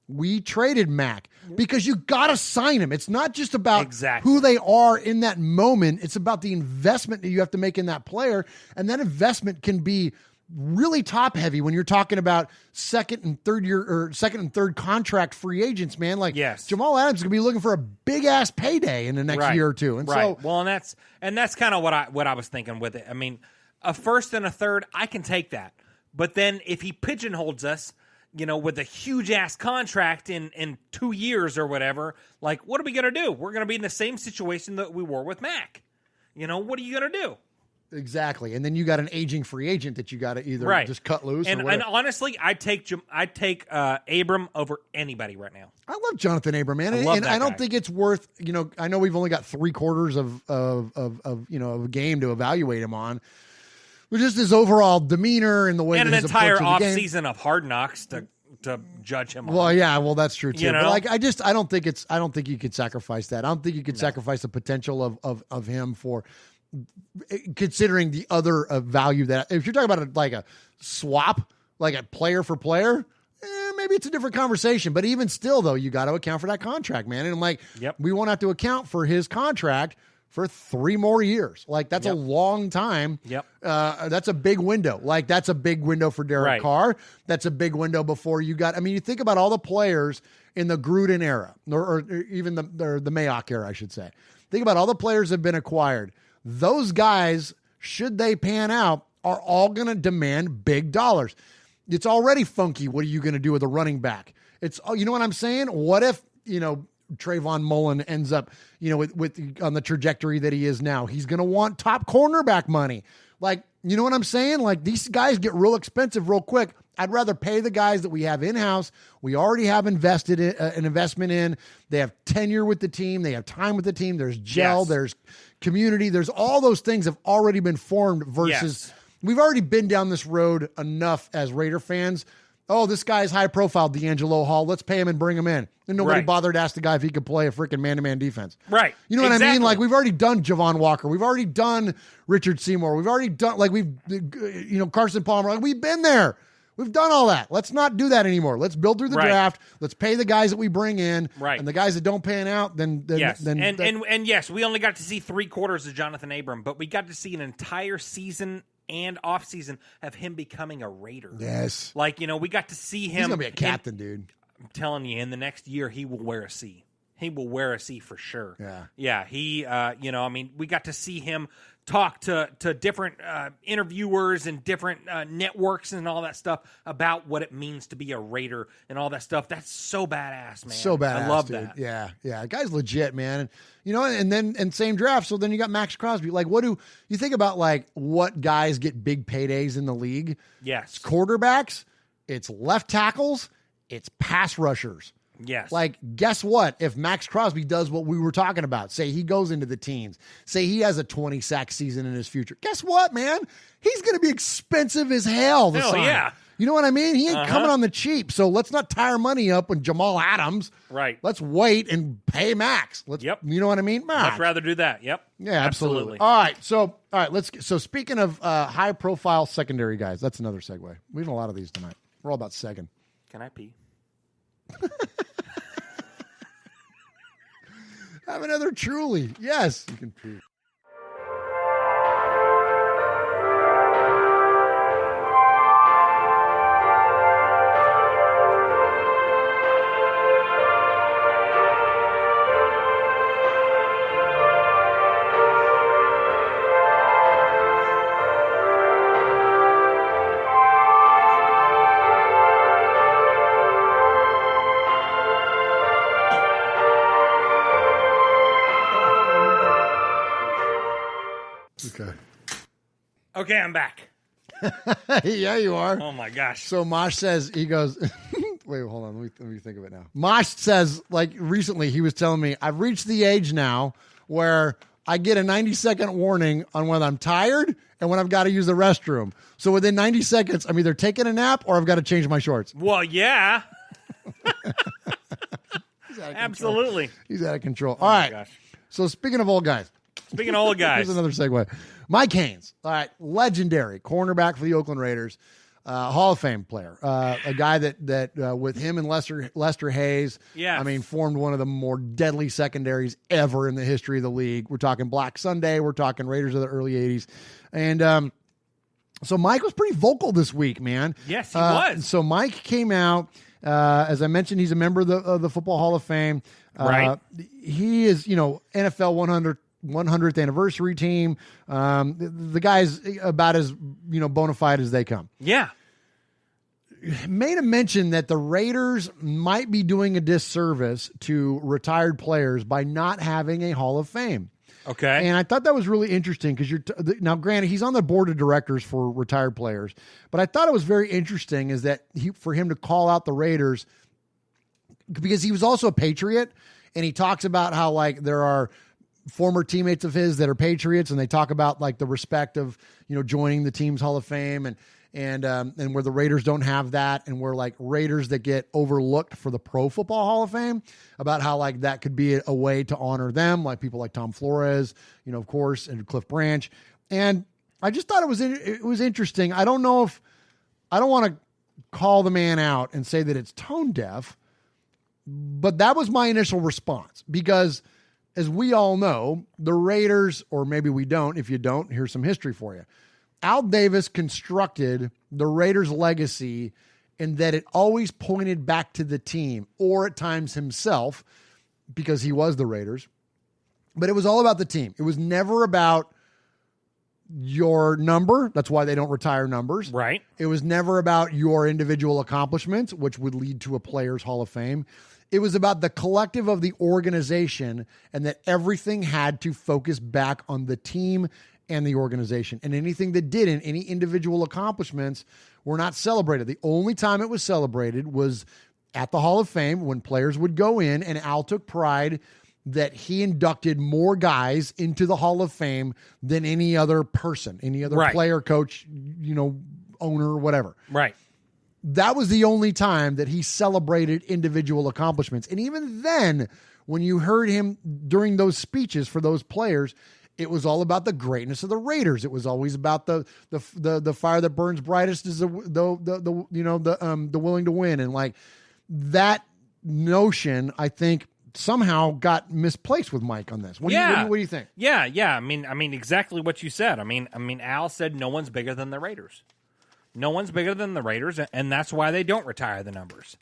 we traded Mac, because you got to sign him. It's not just about who they are in that moment. It's about the investment that you have to make in that player. And that investment can be really top heavy when you're talking about second and third contract free agents, man. Like Jamal Adams is gonna be looking for a big ass payday in the next year or two. And so, well, and that's kind of what I was thinking with it. I mean, a first and a third, I can take that. But then if he pigeonholes us, with a huge ass contract in 2 years or whatever, like, what are we gonna do? We're gonna be in the same situation that we were with Mac. What are you gonna do? Exactly. And then you got an aging free agent that you got to either just cut loose and, or whatever. And honestly, I'd take Abram over anybody right now. I love Jonathan Abram, man. And I don't think it's worth, I know we've only got 3/4 of a game to evaluate him on, But just his overall demeanor and the way And that an his entire approach to the game. offseason of Hard Knocks to judge him Well, on. yeah, well, that's true too. You know? But I don't think you could sacrifice that. I don't think you could sacrifice the potential of him for considering the other value that if you're talking about like a swap, like a player for player, maybe it's a different conversation. But even still, though, you got to account for that contract, man. And I'm like, we won't have to account for his contract for 3 more years. Like, that's a long time. That's a big window. Like, that's a big window for Derek Carr. That's a big window before you got, I mean, you think about all the players in the Gruden era, or even the Mayock era, I should say. Think about all the players that have been acquired. Those guys, should they pan out, are all going to demand big dollars. It's already funky. What are you going to do with a running back? It's, you know what I'm saying? What if, Trayvon Mullen ends up, with on the trajectory that he is now? He's going to want top cornerback money. Like, you know what I'm saying? Like, these guys get real expensive real quick. I'd rather pay the guys that we have in-house. We already have invested in, an investment in. They have tenure with the team. They have time with the team. There's gel. There's community. There's all those things have already been formed versus we've already been down this road enough as Raider fans. Oh, this guy's high profile, D'Angelo Hall. Let's pay him and bring him in. And nobody bothered to ask the guy if he could play a freaking man-to-man defense. Right. You know what I mean? Like, we've already done Javon Walker. We've already done Richard Seymour. We've already done, Carson Palmer. Like, we've been there. We've done all that. Let's not do that anymore. Let's build through the draft. Let's pay the guys that we bring in. Right. And the guys that don't pan out, then yes. And yes, we only got to see 3 quarters of Jonathan Abram, but we got to see an entire season and off season of him becoming a Raider. Yes. Like, we got to see him. He's going to be a captain, dude. I'm telling you, in the next year, he will wear a C. He will wear a C for sure. Yeah. Yeah. He, we got to see him talk to different interviewers and different networks and all that stuff about what it means to be a Raider and all that stuff. That's so badass, man. So badass. I love dude. that. Yeah. Yeah. The guy's legit, man. And same draft. So then you got Max Crosby. Like, what do you think about, like, what guys get big paydays in the league? Yes. It's quarterbacks. It's left tackles. It's pass rushers. Yes. Like, guess what? If Max Crosby does what we were talking about, say he goes into the teens, say he has a 20-sack season in his future, guess what, man? He's going to be expensive as hell. Hell yeah. You know what I mean? He ain't coming on the cheap. So let's not tire money up with Jamal Adams. Right. Let's wait and pay Max. You know what I mean? Max. Much rather do that. Yep. Yeah, absolutely. All right. So speaking of high profile secondary guys, that's another segue. We have a lot of these tonight. We're all about second. Can I pee? Have another Truly. Yes, you can pee. Okay, I'm back. Yeah, you are. Oh my gosh. So Mosh says, he goes, wait, hold on. Let me think of it now. Mosh says, like, recently he was telling me, I've reached the age now where I get a 90-second warning on when I'm tired and when I've got to use the restroom. So within 90 seconds, I'm either taking a nap or I've got to change my shorts. Well, yeah. Absolutely. He's out of control. All right. Gosh. So speaking of old guys. Speaking of old guys. Here's another segue. Mike Haynes. All right. Legendary cornerback for the Oakland Raiders. Hall of Fame player. A guy that with him and Lester Hayes, yes. I mean, formed one of the more deadly secondaries ever in the history of the league. We're talking Black Sunday. We're talking Raiders of the early 80s. And so Mike was pretty vocal this week, man. Yes, he was. So Mike came out. As I mentioned, he's a member of the Football Hall of Fame. Right. He is, NFL 100th anniversary team. The guy's about as, bona fide as they come. Yeah. Made a mention that the Raiders might be doing a disservice to retired players by not having a Hall of Fame. Okay. And I thought that was really interesting because now, granted, he's on the board of directors for retired players, but I thought it was very interesting is that for him to call out the Raiders because he was also a Patriot, and he talks about how, like, there are former teammates of his that are Patriots, and they talk about like the respect of, joining the team's Hall of Fame and where the Raiders don't have that, and where like Raiders that get overlooked for the Pro Football Hall of Fame, about how like that could be a way to honor them, like people like Tom Flores, of course, and Cliff Branch. And I just thought it was interesting. I don't want to call the man out and say that it's tone deaf, but that was my initial response, because as we all know, the Raiders, or maybe we don't, if you don't, here's some history for you. Al Davis constructed the Raiders' legacy in that it always pointed back to the team, or at times himself, because he was the Raiders. But it was all about the team. It was never about your number. That's why they don't retire numbers. Right. It was never about your individual accomplishments, which would lead to a Players' Hall of Fame. It was about the collective of the organization, and that everything had to focus back on the team and the organization. And anything that didn't, any individual accomplishments, were not celebrated. The only time it was celebrated was at the Hall of Fame, when players would go in, and Al took pride that he inducted more guys into the Hall of Fame than any other person, any other right. player, coach, owner, whatever. Right. That was the only time that he celebrated individual accomplishments. And even then, when you heard him during those speeches for those players, it was all about the greatness of the Raiders. It was always about the fire that burns brightest is the willing to win. And like that notion, I think, somehow got misplaced with Mike on this. What do you think? Yeah. I mean, exactly what you said. I mean, Al said no one's bigger than the Raiders. No one's bigger than the Raiders, and that's why they don't retire the numbers.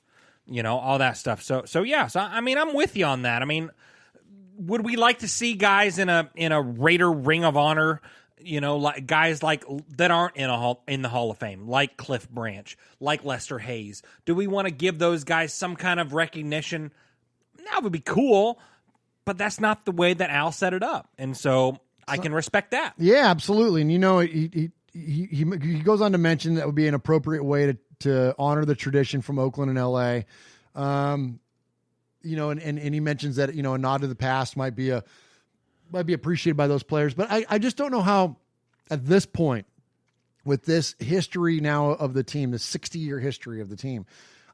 All that stuff. So I mean, I'm with you on that. I mean, would we like to see guys in a Raider Ring of Honor? Like guys like that aren't in the Hall of Fame, like Cliff Branch, like Lester Hayes. Do we want to give those guys some kind of recognition? That would be cool, but that's not the way that Al set it up, and so I can respect that. Yeah, absolutely. And he goes on to mention that would be an appropriate way to honor the tradition from Oakland and LA. And he mentions that, a nod to the past might be appreciated by those players. But I just don't know how, at this point, with this history now of the team, the 60-year history of the team,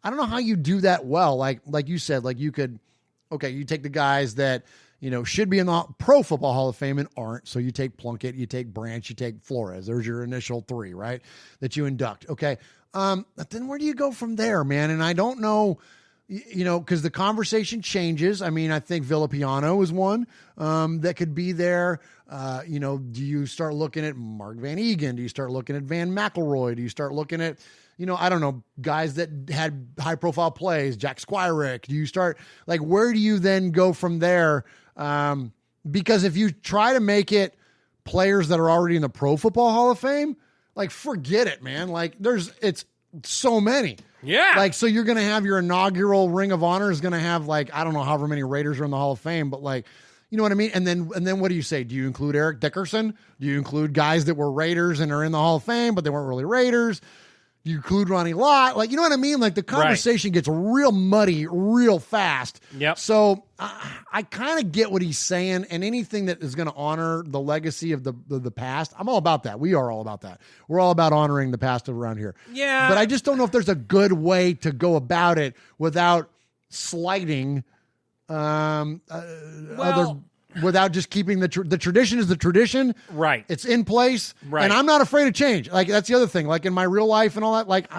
I don't know how you do that well. Like you said, like you take the guys that, should be in the Pro Football Hall of Fame and aren't. So you take Plunkett, you take Branch, you take Flores. There's your initial three, right? That you induct. Okay. But then where do you go from there, man? And I don't know, because the conversation changes. I mean, I think Villapiano is one that could be there. Do you start looking at Mark Van Egan? Do you start looking at Van McElroy? Do you start looking at, I don't know, guys that had high profile plays, Jack Squirick? Do you start, like, where do you then go from there? Because if you try to make it players that are already in the Pro Football Hall of Fame, like, forget it, man. Like, it's so many. Yeah. Like, so you're going to have your inaugural Ring of Honor is going to have, like, I don't know however many Raiders are in the Hall of Fame, but like, you know what I mean? And then what do you say? Do you include Eric Dickerson? Do you include guys that were Raiders and are in the Hall of Fame, but they weren't really Raiders? Do you include Ronnie Lott? Like, you know what I mean? Like, the conversation gets real muddy real fast. Yep. So I kind of get what he's saying, and anything that is going to honor the legacy of the past, I'm all about that. We are all about that. We're all about honoring the past around here. Yeah. But I just don't know if there's a good way to go about it without slighting without just keeping the tradition is the tradition. Right. It's in place. Right. And I'm not afraid of change. Like, that's the other thing. Like, in my real life and all that, like,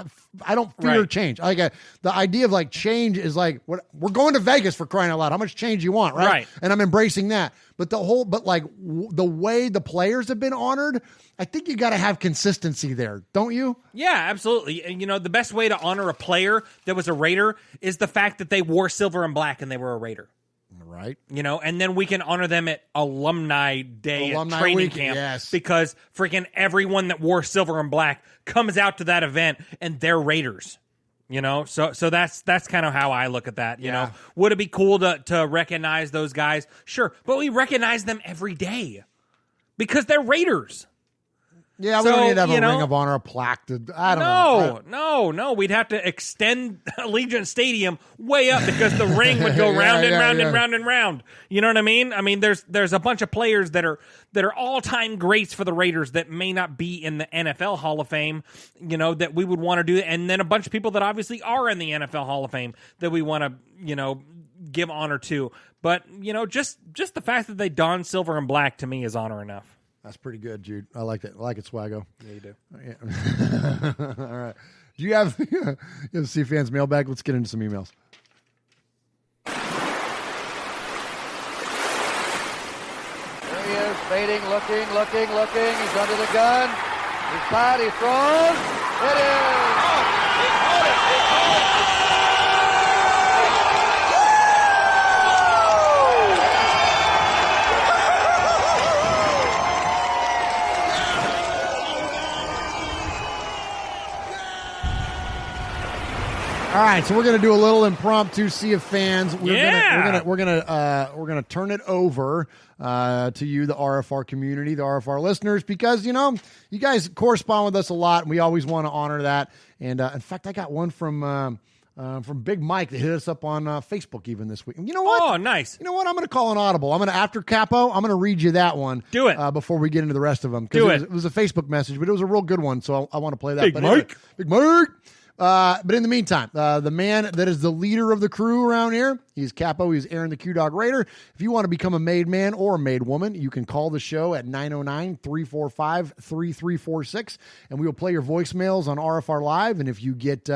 I don't fear change. Like, the idea of like change is like, we're going to Vegas, for crying out loud. How much change you want? Right. And I'm embracing that. But the way the players have been honored, I think you got to have consistency there. Don't you? Yeah, absolutely. And, the best way to honor a player that was a Raider is the fact that they wore silver and black and they were a Raider. Right. And then we can honor them at Alumni Day at training week, camp. yes. Because freaking everyone that wore silver and black comes out to that event and they're Raiders. So that's kind of how I look at that. You know, would it be cool to recognize those guys? Sure. But we recognize them every day because they're Raiders. Yeah, we So, don't need to have a you know, Ring of Honor, a plaque. I don't know. No. We'd have to extend Allegiant Stadium way up because the ring would go round and round and round and round. You know what I mean? I mean, there's a bunch of players that are all-time greats for the Raiders that may not be in the NFL Hall of Fame, you know, that we would want to do. And then a bunch of people that obviously are in the NFL Hall of Fame that we want to, you know, give honor to. But, you know, just the fact that they don silver and black to me is honor enough. That's pretty good, Jude. I like that. I like it, Swaggo. Yeah, you do. Yeah. All right. Do you have see Fans Mailbag? Let's get into some emails. There he is, fading, looking. He's under the gun. He's tied, he throws. It is. He caught it. All right, so we're gonna do a little impromptu Sea of Fans. We're Yeah. gonna turn it over to you, the RFR community, the RFR listeners, because you know you guys correspond with us a lot, and we always want to honor that. And in fact, I got one from Big Mike that hit us up on Facebook even this week. And you know what? Oh, nice. You know what? I'm going to call an audible. I'm going to, after CAPO, I'm going to read you that one. Do it. Before we get into the rest of them. Do it was a Facebook message, but it was a real good one, so I want to play that. Big But Mike. anyway, Big Mike. But in the meantime, the man that is the leader of the crew around here, he's CAPO, he's Aaron the Q-Dog Raider. If you want to become a made man or a made woman, you can call the show at 909-345-3346, and we will play your voicemails on RFR Live. And if you get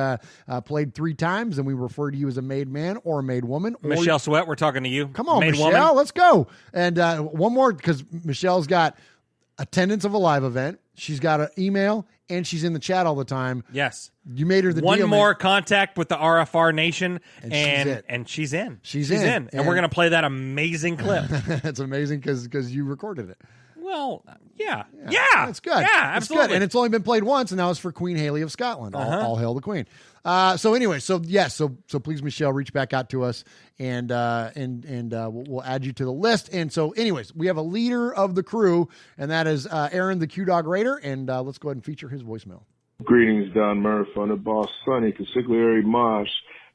played 3 times, then we refer to you as a made man or a made woman. Michelle Sweat, we're talking to you. Come on, made Michelle, woman. let's go. And one more, because Michelle's got attendance of a live event. She's got an email, and she's in the chat all the time. Yes. You made her the one deal, more man. contact with the RFR Nation, and she's in. She's in. And we're going to play that amazing clip. It's amazing because you recorded it. Well, yeah. That's good. Yeah, absolutely. It's good. And it's only been played once, and that was for Queen Haley of Scotland. All hail the Queen. So please, Michelle, reach back out to us, and we'll add you to the list. And so, anyways, we have a leader of the crew, and that is Aaron the Q-Dog Raider, and let's go ahead and feature his voicemail. Greetings, Don Murf, Underboss Sonny, Consigliere Mosh,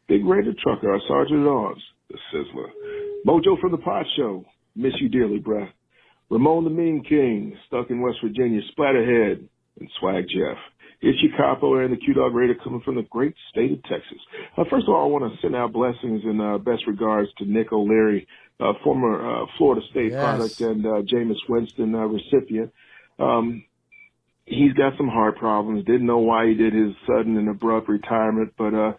Big Raider Trucker, our Sergeant at Arms, the Sizzler, Mojo from the Pot Show, miss you dearly, bruh, Ramon the Mean King, stuck in West Virginia, Splatterhead, and Swag Jeff. It's your CAPO, Aaron the Q-Dog Raider, coming from the great state of Texas. First of all, I want to send out blessings and best regards to Nick O'Leary, former Florida State product and Jameis Winston recipient. He's got some heart problems. Didn't know why he did his sudden and abrupt retirement, but I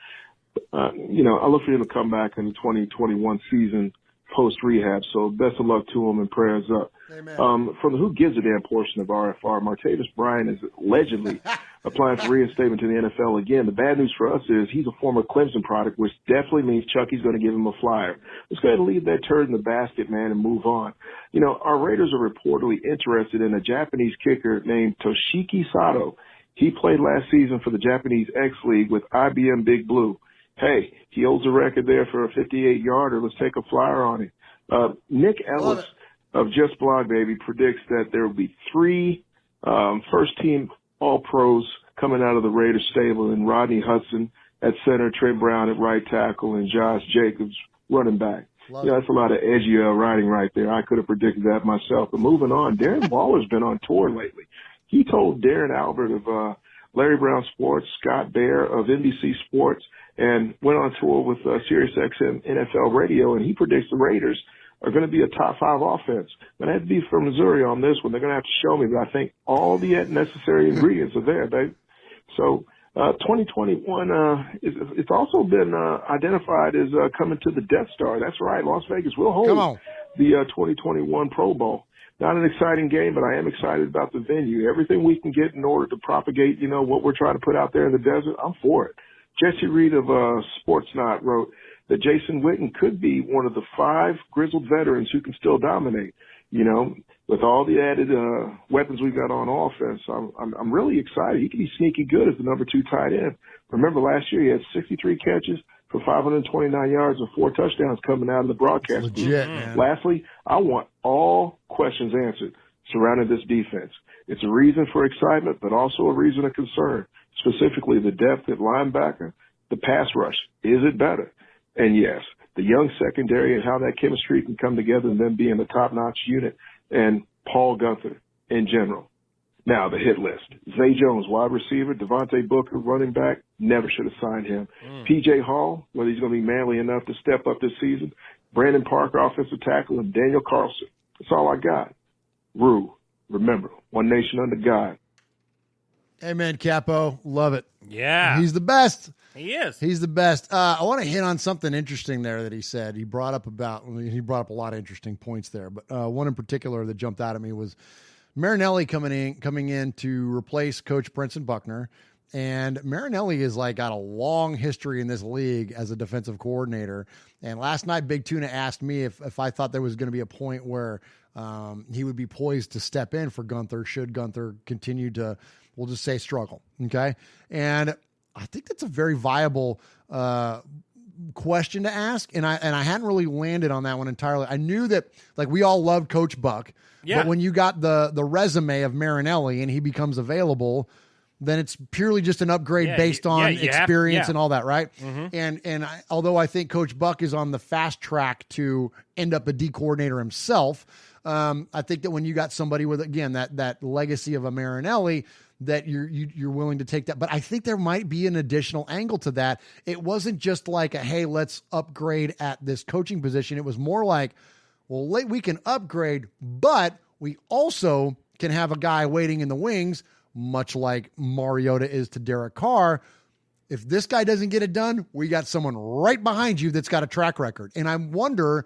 look for him to come back in the 2021 season post-rehab. So best of luck to him and prayers up. From the Who Gives a Damn portion of RFR, Martavis Bryant is allegedly applying for reinstatement to the NFL again. The bad news for us is he's a former Clemson product, which definitely means Chucky's going to give him a flyer. Let's go ahead and leave that turd in the basket, man, and move on. You know, our Raiders are reportedly interested in a Japanese kicker named Toshiki Sato. He played last season for the Japanese X League with IBM Big Blue. Hey, he holds a record there for a 58-yarder. Let's take a flyer on him. Nick Ellis of Just Blog Baby predicts that there will be 3 first-team All-Pros coming out of the Raiders stable, and Rodney Hudson at center, Trey Brown at right tackle, and Josh Jacobs running back. That's a lot of edgy writing right there. I could have predicted that myself. But moving on, Darren Waller's been on tour lately. He told Darren Albert of Larry Brown Sports, Scott Bair of NBC Sports, and went on tour with SiriusXM NFL Radio, and he predicts the Raiders are going to be a top 5 offense. I'm going to have to be from Missouri on this one. They're going to have to show me, but I think all the necessary ingredients are there, babe. So 2021, it's also been identified as coming to the Death Star. That's right. Las Vegas will hold the 2021 Pro Bowl. Not an exciting game, but I am excited about the venue. Everything we can get in order to propagate, what we're trying to put out there in the desert, I'm for it. Jesse Reed of Sportsnaut wrote that Jason Witten could be one of the 5 grizzled veterans who can still dominate. With all the added weapons we've got on offense, I'm really excited. He could be sneaky good as the number 2 tight end. Remember last year he had 63 catches for 529 yards and 4 touchdowns coming out of the broadcast booth. Man. Lastly, I want all questions answered. surrounding this defense. It's a reason for excitement, but also a reason of concern, specifically the depth at linebacker, the pass rush. Is it better? And yes, the young secondary and how that chemistry can come together and then being a top-notch unit, and Paul Guenther in general. Now, the hit list. Zay Jones, wide receiver. Devontae Booker, running back. Never should have signed him. P.J. Hall, whether he's going to be manly enough to step up this season. Brandon Parker, offensive tackle, and Daniel Carlson. That's all I got. Rue, remember, one nation under God. Amen, Capo. Love it. Yeah. He's the best. He is. He's the best. I want to hit on something interesting there that he said. He brought up a lot of interesting points there, but one in particular that jumped out at me was Marinelli coming in to replace Coach Brinson Buckner. And Marinelli is got a long history in this league as a defensive coordinator. And last night, Big Tuna asked me if I thought there was going to be a point where he would be poised to step in for Guenther should Guenther continue to, we'll just say, struggle. Okay. And I think that's a very viable question to ask. And I hadn't really landed on that one entirely. I knew that we all loved Coach Buck. Yeah. But when you got the resume of Marinelli and he becomes available, then it's purely just an upgrade based on experience and all that, right? Mm-hmm. And although I think Coach Buck is on the fast track to end up a D coordinator himself, I think that when you got somebody with, again, that legacy of a Marinelli, that you're willing to take that. But I think there might be an additional angle to that. It wasn't just hey, let's upgrade at this coaching position. It was more we can upgrade, but we also can have a guy waiting in the wings, much like Mariota is to Derek Carr. If this guy doesn't get it done, we got someone right behind you that's got a track record. And I wonder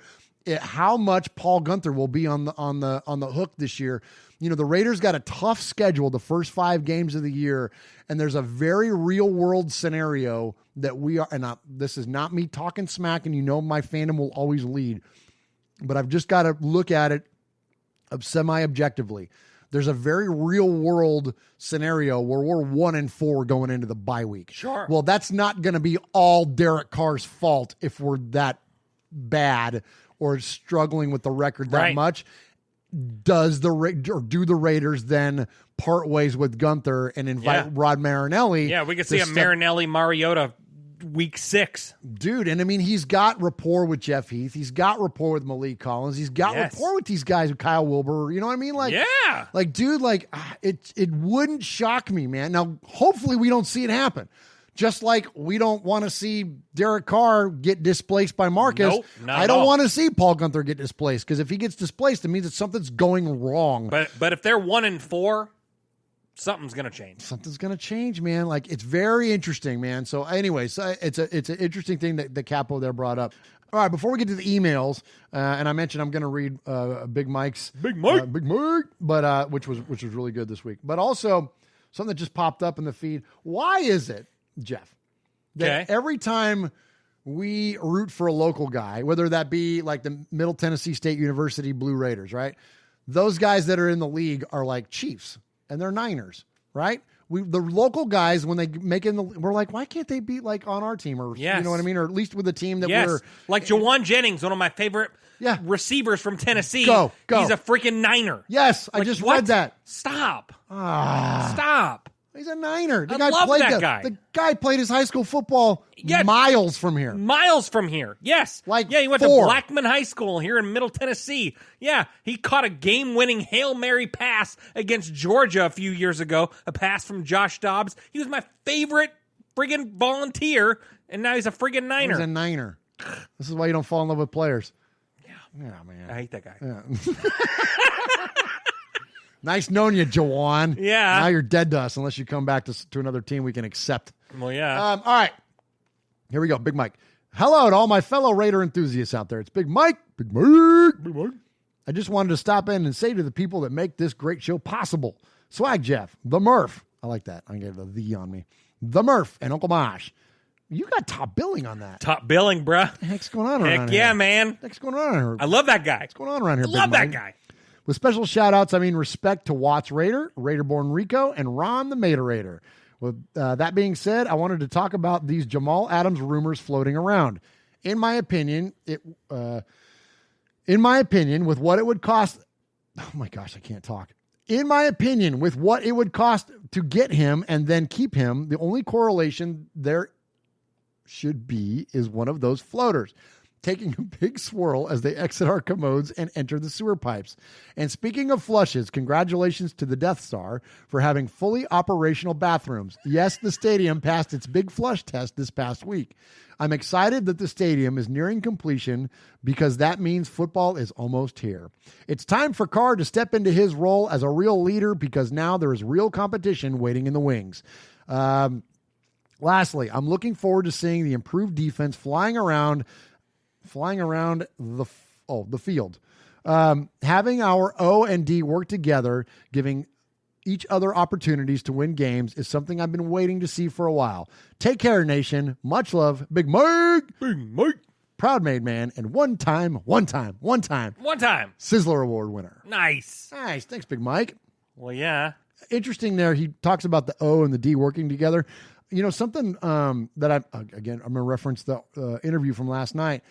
how much Paul Guenther will be on the hook this year. You know, the Raiders got a tough schedule the first 5 games of the year, and there's a very real world scenario that we are, and this is not me talking smack, and my fandom will always lead, but I've just got to look at it semi-objectively. There's a very real world scenario where we're 1-4 going into the bye week. Sure. Well, that's not going to be all Derek Carr's fault if we're that bad or struggling with the record that much. Do the Raiders then part ways with Guenther and invite Rod Marinelli? Yeah, we could see a Marinelli Mariota week 6. Dude, and I mean, he's got rapport with Jeff Heath. He's got rapport with Malik Collins. He's got rapport with these guys, with Kyle Wilbur. You know what I mean? It wouldn't shock me, man. Now, hopefully we don't see it happen. Just like we don't want to see Derek Carr get displaced by Marcus. Nope, I don't want to see Paul Guenther get displaced, because if he gets displaced, it means that something's going wrong. But if they're 1-4, something's going to change. Something's going to change, man. It's very interesting, man. So anyways, it's an interesting thing that the Capo there brought up. All right, before we get to the emails, and I mentioned I'm going to read Big Mike's Big Mike, but which was really good this week. But also something that just popped up in the feed. Why is it, Jeff, that every time we root for a local guy, whether that be the Middle Tennessee State University Blue Raiders, right? Those guys that are in the league are Chiefs and they're Niners, right? The local guys, when they make it we're why can't they be on our team, or you know what I mean, or at least with the team that we're Jawan Jennings, one of my favorite receivers from Tennessee. Go. He's a freaking Niner. Yes, I just read that. Stop. Stop. He's a Niner. I love that guy. The guy played his high school football miles from here. Yes. He went to Blackman High School here in Middle Tennessee. Yeah, he caught a game-winning Hail Mary pass against Georgia a few years ago, a pass from Josh Dobbs. He was my favorite friggin' volunteer, and now he's a friggin' Niner. He's a Niner. This is why you don't fall in love with players. Yeah, man. I hate that guy. Yeah. Nice knowing you, Jawan. Yeah. Now you're dead to us unless you come back to another team we can accept. Well, yeah. All right. Here we go. Big Mike. Hello to all my fellow Raider enthusiasts out there. It's Big Mike. Big Mike. I just wanted to stop in and say to the people that make this great show possible, Swag Jeff, the Murf. I like that. I gave the on me. The Murf and Uncle Mosh. You got top billing on that. Top billing, bruh. What the heck's going on around here? Heck yeah, man. What the heck's going on around here? I love that guy. What's going on around here, I love that guy. With special shout-outs, I mean respect to Watts Raider, Raiderborn Rico, and Ron the Mater Raider. With that being said, I wanted to talk about these Jamal Adams rumors floating around. In my opinion, with what it would cost oh my gosh, I can't talk. In my opinion, with what it would cost to get him and then keep him, the only correlation there should be is one of those floaters taking a big swirl as they exit our commodes and enter the sewer pipes. And speaking of flushes, congratulations to the Death Star for having fully operational bathrooms. Yes, the stadium passed its big flush test this past week. I'm excited that the stadium is nearing completion because that means football is almost here. It's time for Carr to step into his role as a real leader because now there is real competition waiting in the wings. Lastly, I'm looking forward to seeing the improved defense flying around the field. Having our O and D work together, giving each other opportunities to win games is something I've been waiting to see for a while. Take care, nation. Much love. Big Mike. Big Mike. Proud made man and one time Sizzler Award winner. Nice. Thanks, Big Mike. Well, yeah. Interesting there. He talks about the O and the D working together. You know, something that I'm going to reference the interview from last night.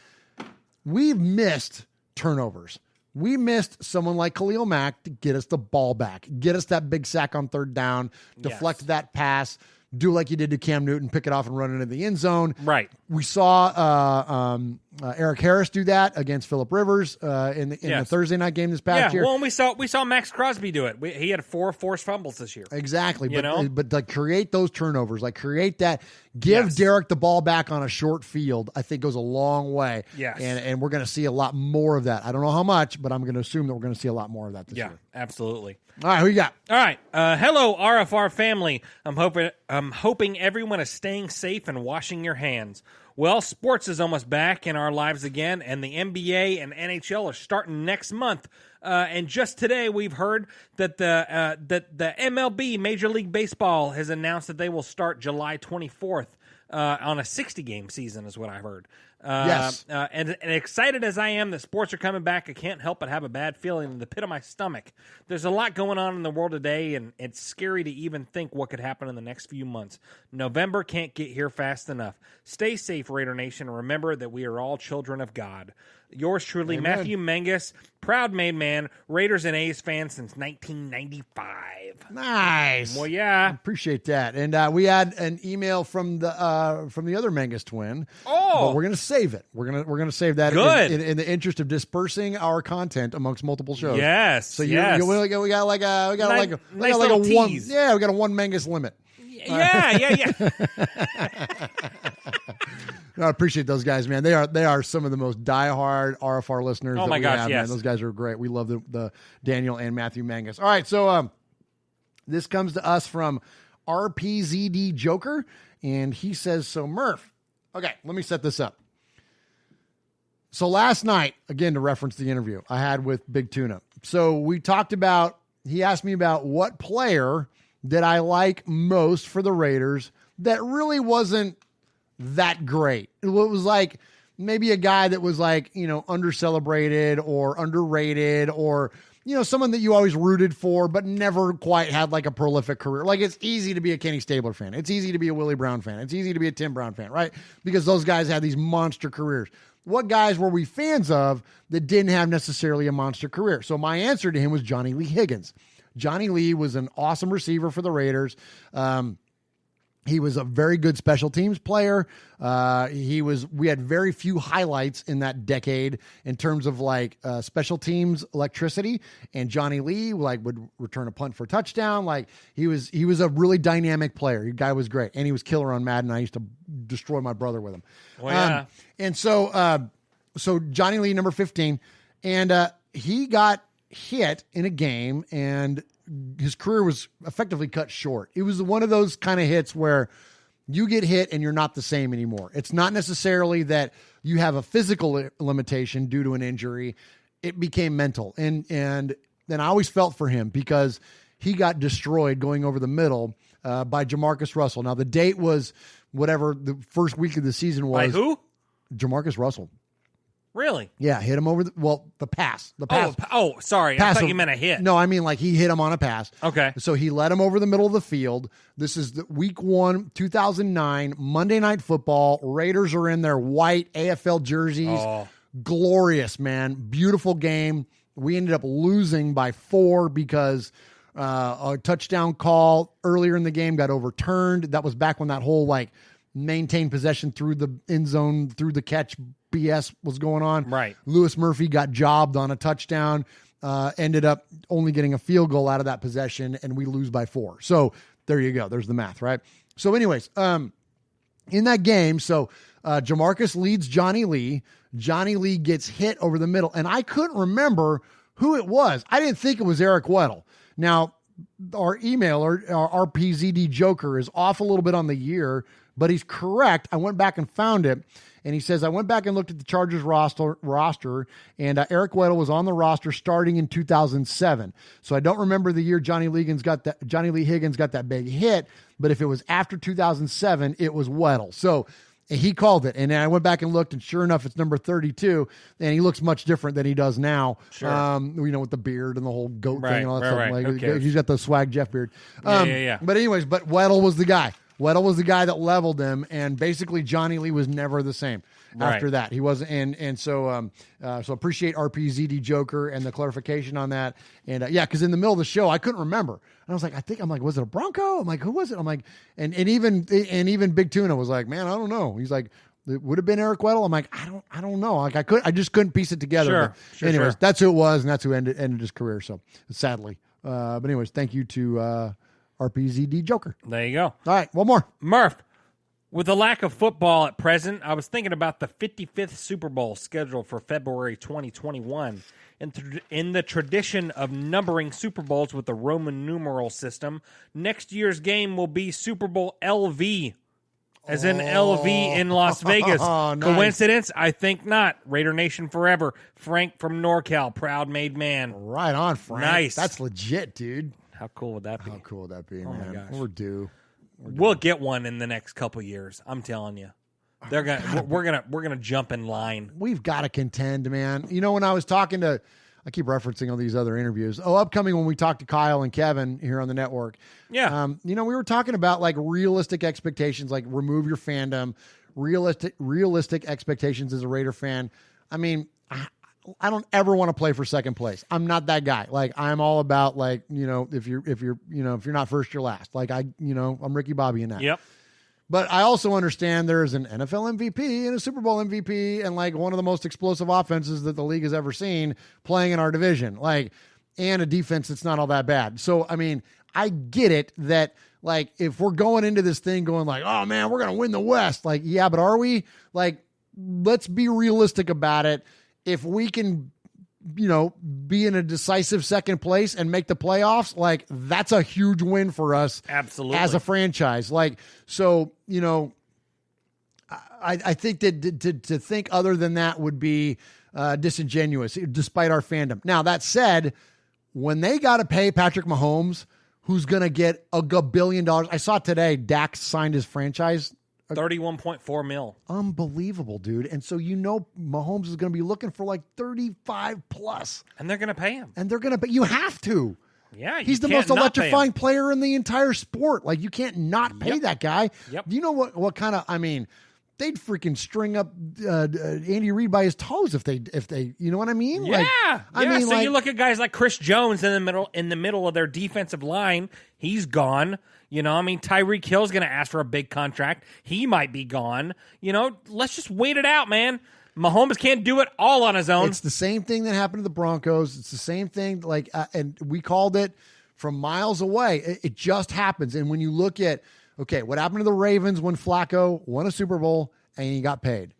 We've missed turnovers. We missed someone like Khalil Mack to get us the ball back, get us that big sack on third down, deflect that pass, do like you did to Cam Newton, pick it off and run it into the end zone. Right. We saw Eric Harris do that against Phillip Rivers in the Thursday night game this past year. Well, and we saw Max Crosby do it. He had 4 forced fumbles this year. Exactly. But like create those turnovers, like create that, give Derek the ball back on a short field, I think goes a long way. Yes. And we're going to see a lot more of that. I don't know how much, but I'm going to assume that we're going to see a lot more of that this year. Yeah, absolutely. All right, who you got? All right. Hello, RFR family. I'm hoping everyone is staying safe and washing your hands. Well, sports is almost back in our lives again, and the NBA and NHL are starting next month. And just today, we've heard that the MLB, Major League Baseball, has announced that they will start July 24th on a 60-game season, is what I heard. Yes. And excited as I am that sports are coming back, I can't help but have a bad feeling in the pit of my stomach. There's a lot going on in the world today, and it's scary to even think what could happen in the next few months. November can't get here fast enough. Stay safe, Raider Nation, and remember that we are all children of God. Yours truly, Amen. Matthew Menges, proud made man, Raiders and A's fan since 1995. Nice. Well, yeah. Appreciate that. And we had an email from the other Menges twin. Oh, but we're gonna save it. We're gonna save that. Good. In the interest of dispersing our content amongst multiple shows. Yes. So we got like a one. tease. Yeah, we got a one Menges limit. Yeah. No, I appreciate those guys, man. They are some of the most diehard RFR listeners. Oh my gosh, yes. Man. Those guys are great. We love the Daniel and Matthew Menges. All right, so this comes to us from RPZD Joker, and he says, so Murph. Okay, let me set this up. So last night, again, to reference the interview I had with Big Tuna. So we talked about, he asked me about what player that I like most for the Raiders that really wasn't that great. It was like maybe a guy that was like, under-celebrated or underrated or, someone that you always rooted for but never quite had like a prolific career. Like it's easy to be a Kenny Stabler fan. It's easy to be a Willie Brown fan. It's easy to be a Tim Brown fan, right? Because those guys had these monster careers. What guys were we fans of that didn't have necessarily a monster career? So my answer to him was Johnny Lee Higgins. Johnny Lee was an awesome receiver for the Raiders. He was a very good special teams player. We had very few highlights in that decade in terms of like special teams electricity. And Johnny Lee would return a punt for a touchdown. Like he was a really dynamic player. The guy was great, and he was killer on Madden. I used to destroy my brother with him. Well, yeah. And so Johnny Lee, number 15, and he got hit in a game, and his career was effectively cut short. It was one of those kind of hits where you get hit and you're not the same anymore. It's not necessarily that you have a physical limitation due to an injury. It became mental. And then I always felt for him because he got destroyed going over the middle by Jamarcus Russell. Now the date was whatever the first week of the season was. By who? Jamarcus Russell. Really? Yeah, hit him over the pass. The pass. Oh, sorry. I thought you meant a hit. No, I mean like he hit him on a pass. Okay. So he led him over the middle of the field. This is the week 1, 2009, Monday Night Football. Raiders are in their white AFL jerseys. Oh. Glorious, man. Beautiful game. we ended up losing by 4 because a touchdown call earlier in the game got overturned. That was back when that whole like maintain possession through the end zone, through the catch BS was going on. Right. Lewis Murphy got jobbed on a touchdown, ended up only getting a field goal out of that possession, and we lose by 4. So there you go. There's the math, right? So anyways, in that game, so Jamarcus leads Johnny Lee. Johnny Lee gets hit over the middle, and I couldn't remember who it was. I didn't think it was Eric Weddle. Now, our emailer, our RPZD Joker, is off a little bit on the year, but he's correct. I went back and found it, and he says, I went back and looked at the Chargers roster, and Eric Weddle was on the roster starting in 2007. So I don't remember the year Johnny Lee Higgins got that big hit, but if it was after 2007, it was Weddle. So he called it, and then I went back and looked, and sure enough, it's number 32, and he looks much different than he does now. Sure. With the beard and the whole goat thing and all that stuff. Right. Like, he's got the Swag Jeff beard. Yeah. But anyways, Weddle was the guy. Weddle was the guy that leveled him, and basically Johnny Lee was never the same after that. He wasn't, and so appreciate RPZD Joker and the clarification on that. And because in the middle of the show I couldn't remember, and I was like, was it a Bronco? I'm like, who was it? I'm like, and even Big Tuna was like, man, I don't know. He's like, it would have been Eric Weddle. I'm like, I don't know. Like I just couldn't piece it together. Sure. Anyways, that's who it was, and that's who ended his career. So sadly, but anyways, thank you to RPZD Joker. There you go. All right, one more. Murph, with the lack of football at present, I was thinking about the 55th Super Bowl scheduled for February 2021. In the tradition of numbering Super Bowls with the Roman numeral system, next year's game will be Super Bowl LV, as in LV in Las Vegas. Nice. Coincidence? I think not. Raider Nation forever. Frank from NorCal, proud made man. Right on, Frank. Nice. That's legit, dude. How cool would that be? How cool would that be, Oh man? my gosh. We're due. We'll get one in the next couple years. I'm telling you. We're gonna jump in line. We've got to contend, man. When I was talking to, I keep referencing all these other interviews. Upcoming when we talk to Kyle and Kevin here on the network. Yeah. We were talking about like realistic expectations, like remove your fandom, realistic expectations as a Raider fan. I mean, I don't ever want to play for second place. I'm not that guy. Like I'm all about like, if you're not first, you're last. Like I'm Ricky Bobby in that. Yep. But I also understand there's an NFL MVP and a Super Bowl MVP and like one of the most explosive offenses that the league has ever seen playing in our division. Like, and a defense that's not all that bad. So, I mean, I get it that like if we're going into this thing going like, oh man, we're going to win the West. Like, yeah, but are we? Like, let's be realistic about it. If we can, be in a decisive second place and make the playoffs, like that's a huge win for us. Absolutely. As a franchise. Like, so, I think that to think other than that would be disingenuous despite our fandom. Now, that said, when they got to pay Patrick Mahomes, who's going to get $1 billion. I saw today Dak signed his franchise. 31.4 mil. Unbelievable, dude. And so Mahomes is going to be looking for like 35 plus. And they're going to pay him. But you have to. Yeah, he's the most electrifying player in the entire sport. Like you can't not pay that guy. Yep. Do you know what kind of? I mean, they'd freaking string up Andy Reid by his toes if they. You know what I mean? Yeah. Like, I mean, so you look at guys like Chris Jones in the middle of their defensive line. He's gone. Tyreek Hill's going to ask for a big contract. He might be gone. Let's just wait it out, man. Mahomes can't do it all on his own. It's the same thing that happened to the Broncos. It's the same thing. Like, and we called it from miles away. It just happens. And when you look at, okay, what happened to the Ravens when Flacco won a Super Bowl and he got paid?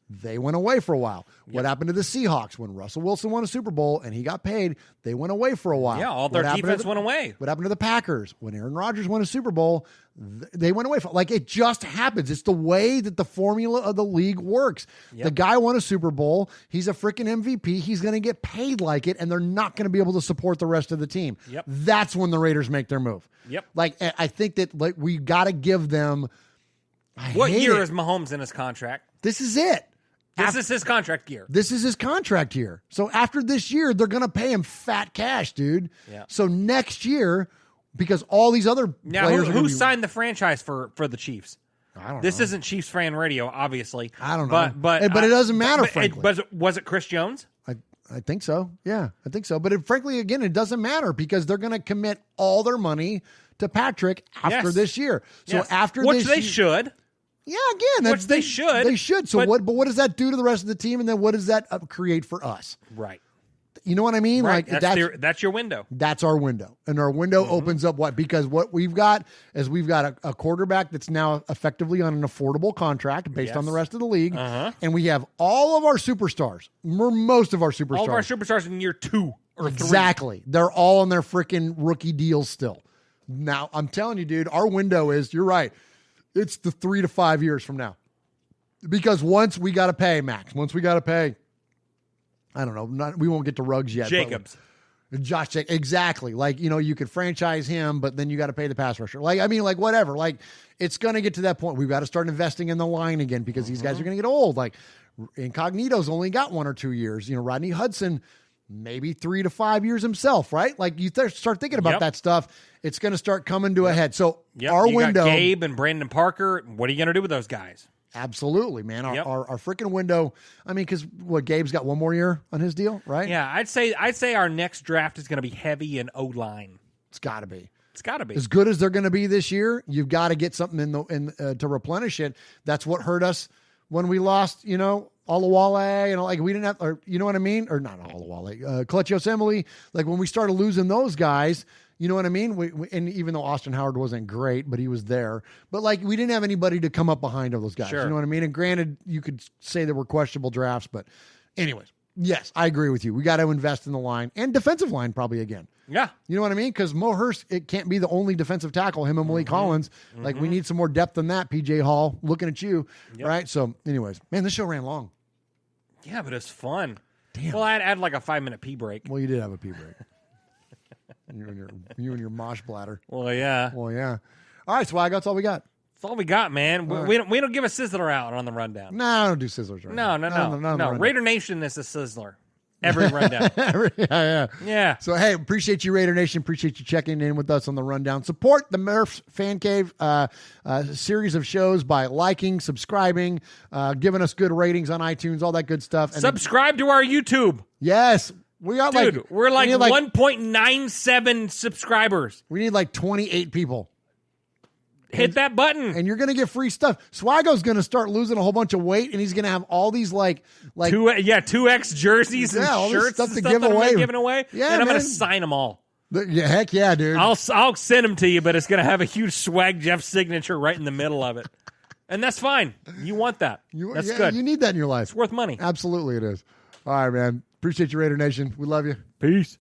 They went away for a while. Yep. What happened to the Seahawks when Russell Wilson won a Super Bowl and he got paid? They went away for a while. Yeah, all their defense went away. What happened to the Packers when Aaron Rodgers won a Super Bowl? They went away. Like, it just happens. It's the way that the formula of the league works. Yep. The guy won a Super Bowl. He's a freaking MVP. He's going to get paid like it, and they're not going to be able to support the rest of the team. Yep. That's when the Raiders make their move. Yep. Like, I think that like we got to give them. What year is Mahomes in his contract? This is it. This is his contract year. This is his contract year. So after this year, they're going to pay him fat cash, dude. Yeah. So next year, because all these other players who signed the franchise for the Chiefs? I don't know. This isn't Chiefs fan radio, obviously. I don't know. But it doesn't matter, frankly. Was it Chris Jones? I think so. Yeah, I think so. But frankly, again, it doesn't matter because they're going to commit all their money to Patrick after this year. So after which this they should. Yeah, again, which they should. They should. So but what does that do to the rest of the team? And then what does that create for us? Right. You know what I mean? Right. Like that's your window. That's our window. And our window opens up what? Because what we've got is we've got a quarterback that's now effectively on an affordable contract based on the rest of the league. And we have all of our superstars, most of our superstars. All of our superstars in year 2 or 3. Exactly. They're all on their freaking rookie deals still. Now, I'm telling you, dude, our window is, you're right, it's the 3 to 5 years from now. Because once we got to pay, Max, once we got to pay, I don't know. We won't get to Ruggs yet. Jacobs. Josh Jacobs. Exactly. Like, you could franchise him, but then you got to pay the pass rusher. Like, whatever. Like, it's going to get to that point. We've got to start investing in the line again because these guys are going to get old. Like, Incognito's only got 1 or 2 years. Rodney Hudson, maybe 3 to 5 years himself, right? Like, you start thinking about that stuff. It's going to start coming to a head. So, our window. Got Gabe and Brandon Parker. What are you going to do with those guys? Absolutely, man. Our freaking window. I mean, because Gabe's got 1 more year on his deal, right? Yeah, I'd say our next draft is going to be heavy in O-line. It's got to be. It's got to be as good as they're going to be this year. You've got to get something to replenish it. That's what hurt us when we lost. Olawale and like we didn't have, or you know what I mean, or not Olawale, Kelechi Osemele. Like when we started losing those guys. You know what I mean? We, and even though Austin Howard wasn't great, but he was there. But, like, we didn't have anybody to come up behind of those guys. Sure. You know what I mean? And granted, you could say there were questionable drafts. But anyways, yes, I agree with you. We got to invest in the line and defensive line probably again. Yeah. You know what I mean? Because Mo Hurst, it can't be the only defensive tackle, him and Malik Collins. Like, we need some more depth than that, P.J. Hall, looking at you. Yep. Right? So, anyways, man, this show ran long. Yeah, but it's fun. Damn. Well, I'd add like a 5-minute pee break. Well, you did have a pee break. You and your mosh bladder. Well, yeah. All right, Swag, that's all we got. That's all we got, man. We don't give a sizzler out on the rundown. No, I don't do sizzlers. Right No. Raider Nation is a sizzler. Every rundown. Yeah. So, hey, appreciate you, Raider Nation. Appreciate you checking in with us on the rundown. Support the Murph's Fan Cave series of shows by liking, subscribing, giving us good ratings on iTunes, all that good stuff. And subscribe to our YouTube. Yes. We got we're like 1.97 subscribers. We need like 28 people. Hit that button. And you're going to get free stuff. Swaggo's going to start losing a whole bunch of weight, and he's going to have all these like 2X jerseys and all shirts stuff and to stuff give that away. I'm giving away. Yeah, and I'm man. going to sign them all. Yeah, heck yeah, dude. I'll send them to you, but it's going to have a huge Swag Jeff signature right in the middle of it. And that's fine. You want that. That's good. You need that in your life. It's worth money. Absolutely it is. All right, man. Appreciate you, Raider Nation. We love you. Peace.